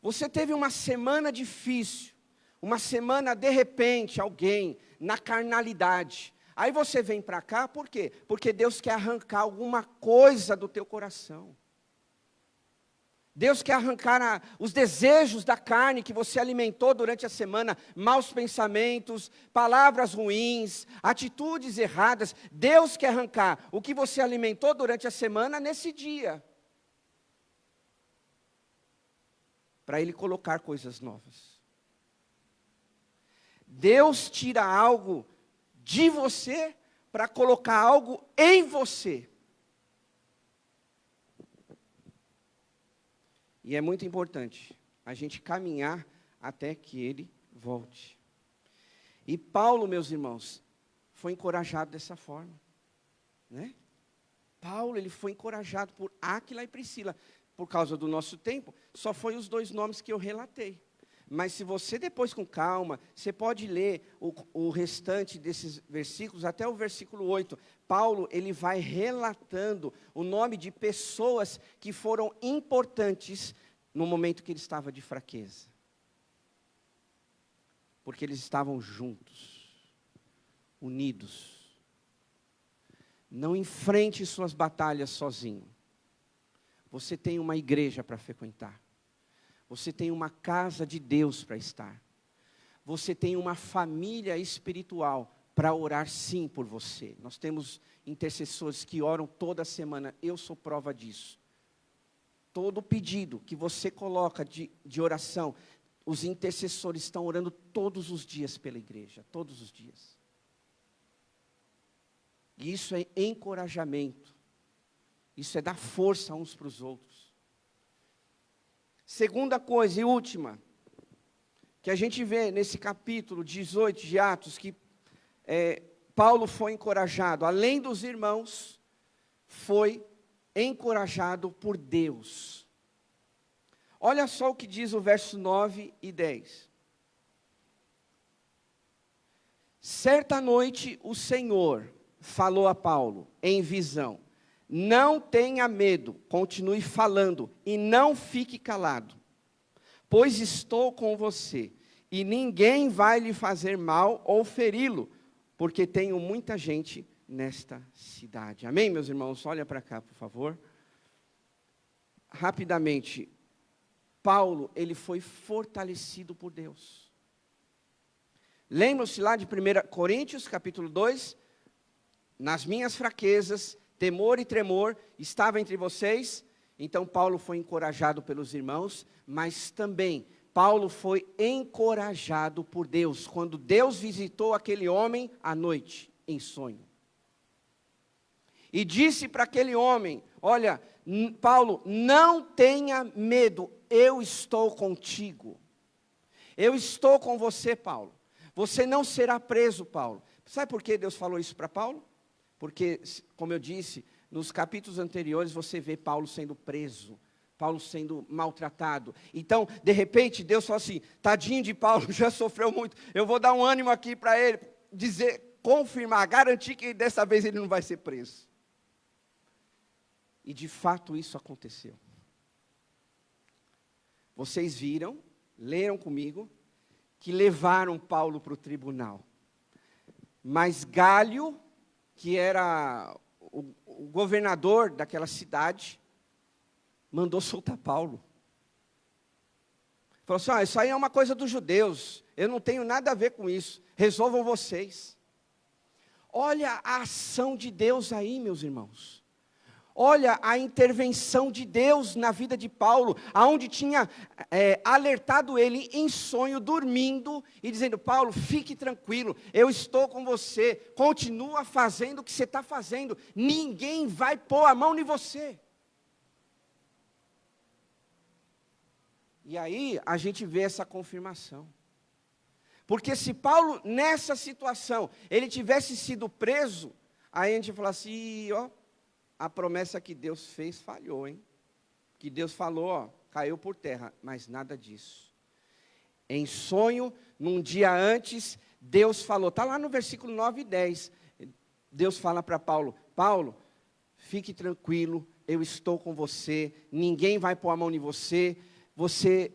Você teve uma semana difícil, uma semana de repente, alguém na carnalidade. Aí você vem para cá, por quê? Porque Deus quer arrancar alguma coisa do teu coração. Deus quer arrancar os desejos da carne que você alimentou durante a semana, maus pensamentos, palavras ruins, atitudes erradas. Deus quer arrancar o que você alimentou durante a semana nesse dia. Para Ele colocar coisas novas. Deus tira algo de você para colocar algo em você. E é muito importante a gente caminhar até que Ele volte. E Paulo, meus irmãos, foi encorajado dessa forma, né? Paulo, ele foi encorajado por Áquila e Priscila. Por causa do nosso tempo, só foi os 2 nomes que eu relatei. Mas se você depois com calma, você pode ler o restante desses versículos, até o versículo 8. Paulo, ele vai relatando o nome de pessoas que foram importantes no momento que ele estava de fraqueza. Porque eles estavam juntos, unidos. Não enfrente suas batalhas sozinho. Você tem uma igreja para frequentar. Você tem uma casa de Deus para estar. Você tem uma família espiritual para orar sim por você. Nós temos intercessores que oram toda semana. Eu sou prova disso. Todo pedido que você coloca de oração, os intercessores estão orando todos os dias pela igreja. Todos os dias. E isso é encorajamento. Isso é dar força uns para os outros. Segunda coisa e última, que a gente vê nesse capítulo 18 de Atos, que Paulo foi encorajado, além dos irmãos, foi encorajado por Deus. Olha só o que diz o verso 9 e 10. Certa noite o Senhor falou a Paulo em visão: não tenha medo, continue falando e não fique calado, pois estou com você e ninguém vai lhe fazer mal ou feri-lo, porque tenho muita gente nesta cidade. Amém, meus irmãos? Olha para cá, por favor. Rapidamente, Paulo, ele foi fortalecido por Deus. Lembram-se lá de 1 Coríntios, capítulo 2? Nas minhas fraquezas, temor e tremor estava entre vocês. Então Paulo foi encorajado pelos irmãos, mas também Paulo foi encorajado por Deus, quando Deus visitou aquele homem à noite, em sonho. E disse para aquele homem: olha, Paulo, não tenha medo, eu estou contigo. Eu estou com você, Paulo. Você não será preso, Paulo. Sabe por que Deus falou isso para Paulo? Porque, como eu disse, nos capítulos anteriores você vê Paulo sendo preso, Paulo sendo maltratado. Então, de repente, Deus falou assim: tadinho de Paulo, já sofreu muito, eu vou dar um ânimo aqui para ele, dizer, confirmar, garantir que dessa vez ele não vai ser preso. E de fato isso aconteceu. Vocês viram, leram comigo, que levaram Paulo para o tribunal. Mas Gálio, que era o governador daquela cidade, mandou soltar Paulo. Falou assim, isso aí é uma coisa dos judeus, eu não tenho nada a ver com isso, resolvam vocês. Olha a ação de Deus aí, meus irmãos. Olha a intervenção de Deus na vida de Paulo, aonde tinha alertado ele em sonho, dormindo, e dizendo, Paulo, fique tranquilo, eu estou com você, continua fazendo o que você está fazendo, ninguém vai pôr a mão em você. E aí a gente vê essa confirmação. Porque se Paulo, nessa situação, ele tivesse sido preso, aí a gente fala assim, ó, a promessa que Deus fez falhou, hein? Que Deus falou, ó, caiu por terra, mas nada disso. Em sonho, num dia antes, Deus falou, está lá no versículo 9 e 10, Deus fala para Paulo, Paulo, fique tranquilo, eu estou com você, ninguém vai pôr a mão em você, você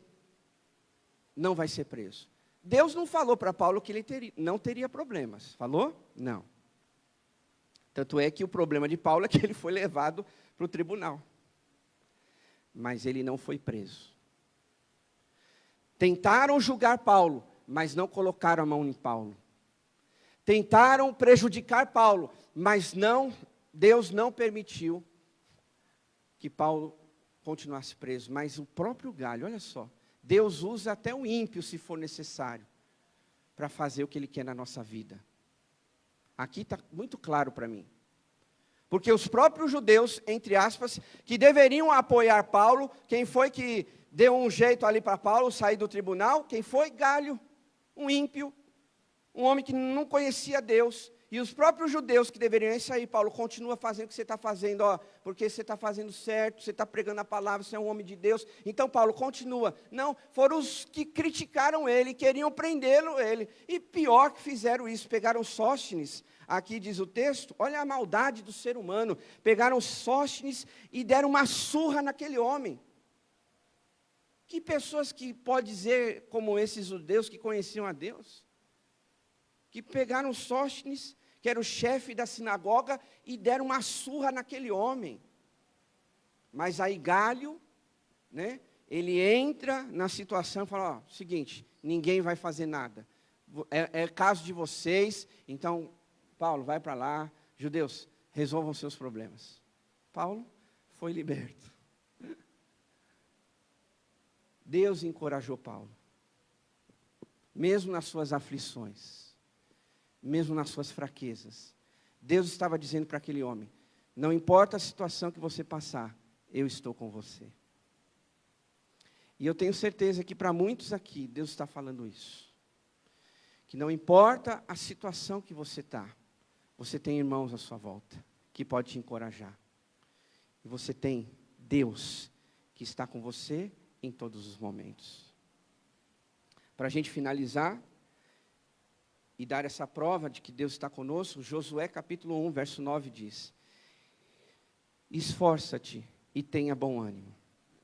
não vai ser preso. Deus não falou para Paulo que ele não teria problemas, falou? Não. Tanto é que o problema de Paulo é que ele foi levado para o tribunal. Mas ele não foi preso. Tentaram julgar Paulo, mas não colocaram a mão em Paulo. Tentaram prejudicar Paulo, mas Deus não permitiu que Paulo continuasse preso. Mas o próprio galho, olha só, Deus usa até o ímpio, se for necessário, para fazer o que Ele quer na nossa vida. Aqui está muito claro para mim. Porque os próprios judeus, entre aspas, que deveriam apoiar Paulo, quem foi que deu um jeito ali para Paulo sair do tribunal? Quem foi? Galho, um ímpio, um homem que não conhecia Deus. E os próprios judeus que deveriam sair, Paulo, continua fazendo o que você está fazendo, ó, porque você está fazendo certo, você está pregando a palavra, você é um homem de Deus. Então, Paulo, continua. Não, foram os que criticaram ele, queriam prendê-lo, ele. E pior que fizeram isso, pegaram Sóstenes, aqui diz o texto, olha a maldade do ser humano. Pegaram Sóstenes e deram uma surra naquele homem. Que pessoas que pode dizer, como esses judeus que conheciam a Deus? Que pegaram Sóstenes, que era o chefe da sinagoga, e deram uma surra naquele homem. Mas aí Galho, né, ele entra na situação e fala, ó, seguinte, ninguém vai fazer nada. É caso de vocês, então, Paulo, vai para lá, judeus, resolvam seus problemas. Paulo foi liberto. Deus encorajou Paulo, mesmo nas suas aflições. Mesmo nas suas fraquezas. Deus estava dizendo para aquele homem, não importa a situação que você passar, eu estou com você. E eu tenho certeza que para muitos aqui, Deus está falando isso. Que não importa a situação que você está, você tem irmãos à sua volta, que pode te encorajar. E você tem Deus, que está com você em todos os momentos. Para a gente finalizar, e dar essa prova de que Deus está conosco, Josué capítulo 1, verso 9 diz, esforça-te e tenha bom ânimo,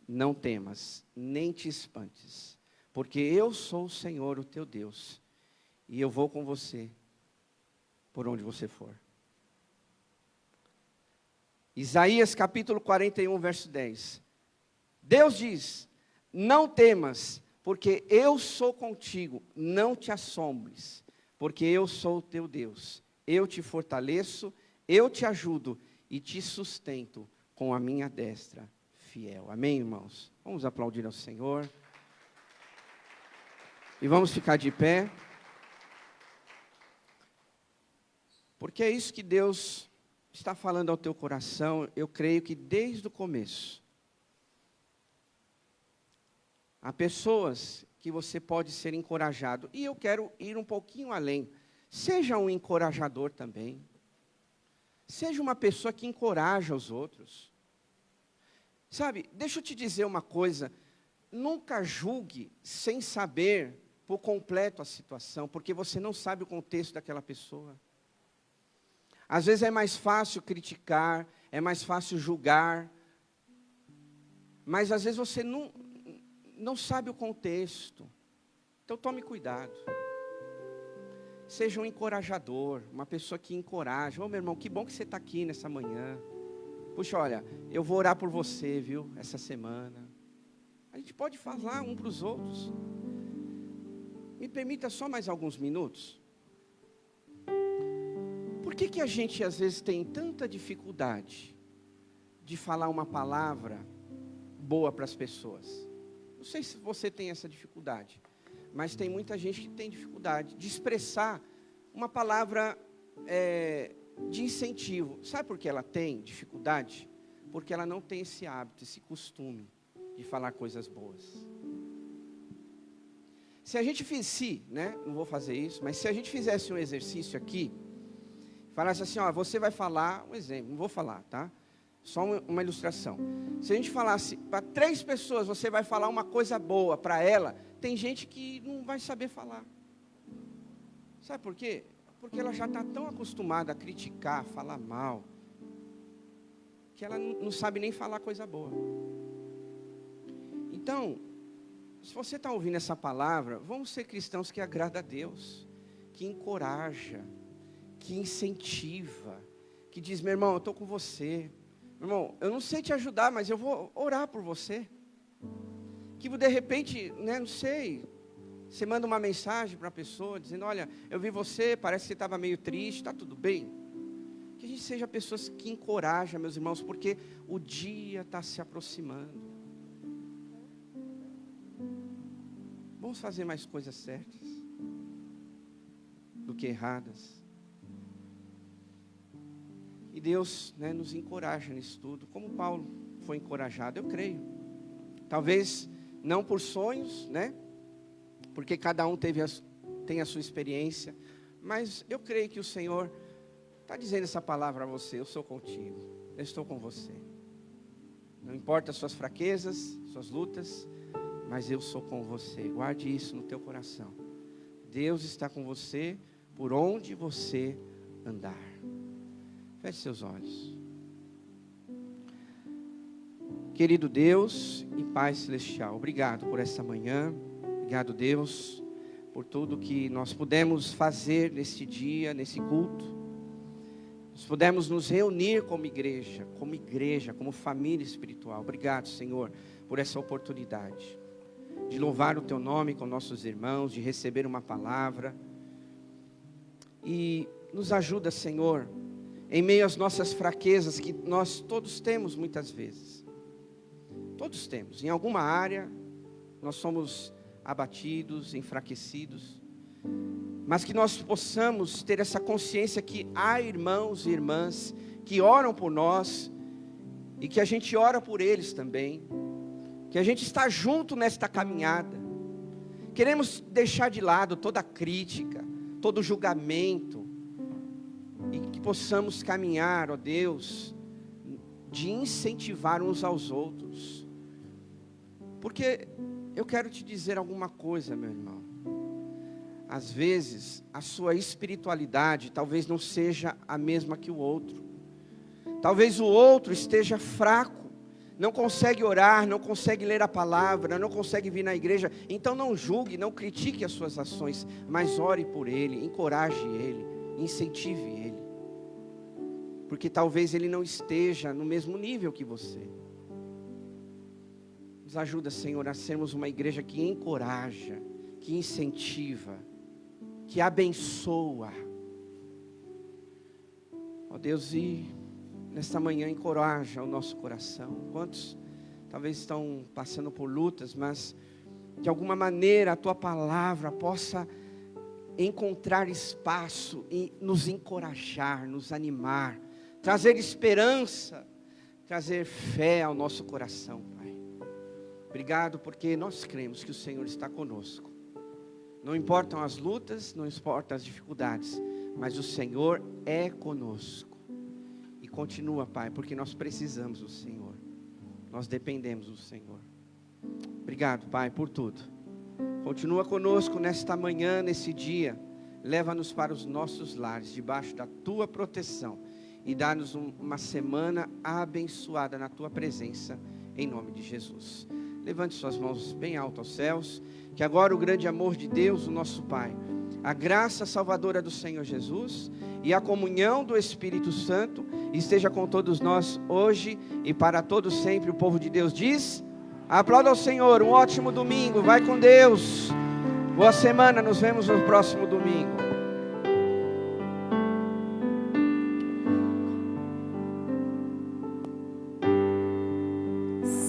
não temas, nem te espantes, porque eu sou o Senhor, o teu Deus, e eu vou com você, por onde você for. Isaías capítulo 41, verso 10, Deus diz, não temas, porque eu sou contigo, não te assombres, porque eu sou o teu Deus, eu te fortaleço, eu te ajudo e te sustento com a minha destra fiel. Amém, irmãos? Vamos aplaudir ao Senhor. E vamos ficar de pé. Porque é isso que Deus está falando ao teu coração, eu creio que desde o começo. Há pessoas que você pode ser encorajado. E eu quero ir um pouquinho além. Seja um encorajador também. Seja uma pessoa que encoraja os outros. Sabe, deixa eu te dizer uma coisa. Nunca julgue sem saber por completo a situação, porque você não sabe o contexto daquela pessoa. Às vezes é mais fácil criticar, é mais fácil julgar, mas às vezes você não sabe o contexto. Então tome cuidado. seja um encorajador, uma pessoa que encoraja. Ô meu irmão, que bom que você está aqui nessa manhã. Puxa, olha, eu vou orar por você, viu, essa semana. A gente pode falar um para os outros. Me permita só mais alguns minutos. Por que a gente às vezes tem tanta dificuldade de falar uma palavra boa para as pessoas? Não sei se você tem essa dificuldade, mas tem muita gente que tem dificuldade de expressar uma palavra de incentivo. Sabe por que ela tem dificuldade? Porque ela não tem esse hábito, esse costume de falar coisas boas. Se a gente fizesse, né, não vou fazer isso, mas se a gente fizesse um exercício aqui, falasse assim, ó, você vai falar, um exemplo, não vou falar, tá? Só uma ilustração. Se a gente falasse para 3 pessoas, você vai falar uma coisa boa para ela, tem gente que não vai saber falar. Sabe por quê? Porque ela já está tão acostumada a criticar, a falar mal, que ela não sabe nem falar coisa boa. Então, se você está ouvindo essa palavra, vamos ser cristãos que agradam a Deus, que encoraja, que incentiva, que diz, meu irmão, eu estou com você. Meu irmão, eu não sei te ajudar, mas eu vou orar por você. Que de repente, né, não sei, você manda uma mensagem para a pessoa, dizendo, olha, eu vi você, parece que você estava meio triste, está tudo bem? Que a gente seja pessoas que encorajam, meus irmãos, porque o dia está se aproximando. Vamos fazer mais coisas certas do que erradas. E Deus, né, nos encoraja nisso tudo, como Paulo foi encorajado, eu creio. Talvez não por sonhos, né? Porque cada um tem a sua experiência. Mas eu creio que o Senhor está dizendo essa palavra a você, eu sou contigo, eu estou com você. Não importa as suas fraquezas, suas lutas, mas eu sou com você. Guarde isso no teu coração. Deus está com você por onde você andar. Feche seus olhos. Querido Deus e Pai Celestial, obrigado por essa manhã. Obrigado, Deus, por tudo que nós pudemos fazer nesse dia, nesse culto. Nós pudemos nos reunir como igreja, como família espiritual. Obrigado, Senhor, por essa oportunidade de louvar o Teu nome com nossos irmãos, de receber uma palavra. E nos ajuda, Senhor, em meio às nossas fraquezas, que nós todos temos muitas vezes. Todos temos. Em alguma área, nós somos abatidos, enfraquecidos. Mas que nós possamos ter essa consciência que há irmãos e irmãs que oram por nós, e que a gente ora por eles também. Que a gente está junto nesta caminhada. Queremos deixar de lado toda crítica, todo julgamento, e que possamos caminhar, ó Deus, de incentivar uns aos outros. Porque eu quero te dizer alguma coisa, meu irmão. Às vezes, a sua espiritualidade talvez não seja a mesma que o outro. Talvez o outro esteja fraco, não consegue orar, não consegue ler a palavra, não consegue vir na igreja. Então não julgue, não critique as suas ações, mas ore por ele, encoraje ele, incentive ele. Porque talvez ele não esteja no mesmo nível que você. Nos ajuda, Senhor, a sermos uma igreja que encoraja, que incentiva, que abençoa. Ó Deus, e nesta manhã encoraja o nosso coração. Quantos talvez estão passando por lutas, mas de alguma maneira a Tua palavra possa encontrar espaço e nos encorajar, nos animar, trazer esperança, trazer fé ao nosso coração, Pai. Obrigado porque nós cremos que o Senhor está conosco. Não importam as lutas, não importam as dificuldades, mas o Senhor é conosco. E continua, Pai, porque nós precisamos do Senhor. Nós dependemos do Senhor. Obrigado, Pai, por tudo. Continua conosco nesta manhã, nesse dia. Leva-nos para os nossos lares, debaixo da Tua proteção. E dá-nos uma semana abençoada na Tua presença, em nome de Jesus. Levante suas mãos bem alto aos céus. Que agora o grande amor de Deus, o nosso Pai, a graça salvadora do Senhor Jesus e a comunhão do Espírito Santo esteja com todos nós hoje e para todos sempre. O povo de Deus diz: aplauda ao Senhor, um ótimo domingo, vai com Deus, boa semana, nos vemos no próximo domingo.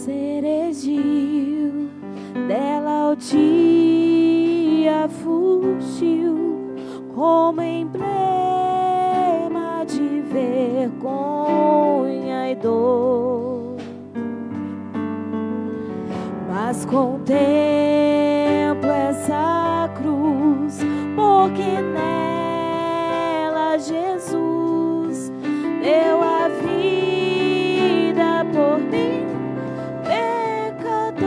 Ceregiu, dela o dia fugiu, como emblema de vergonha e dor. Mas contemplo essa cruz, porque nela Jesus deu a vida por mim, pecador.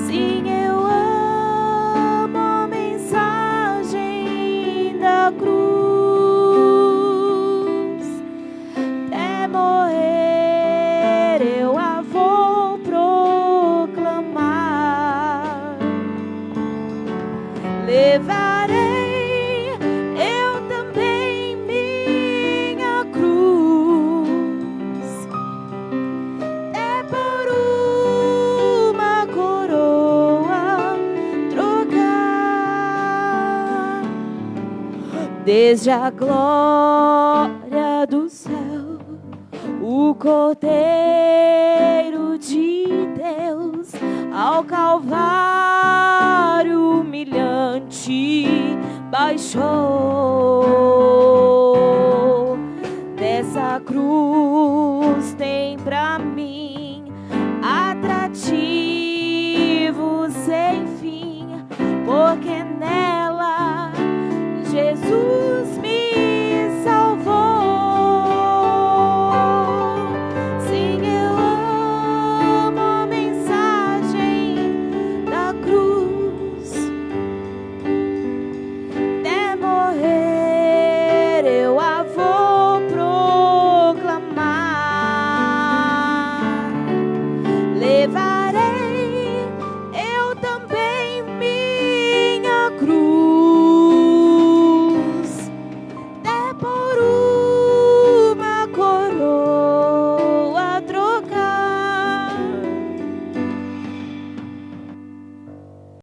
Sim, eu amo a mensagem da cruz. Até morrer eu a vou proclamar. Levarei eu também minha cruz, é por uma coroa trocar. Desde a glória do céu, o Cordeiro de Deus ao Calvário humilhante baixou. Dessa cruz tem pra mim atrativo sem fim, porque nela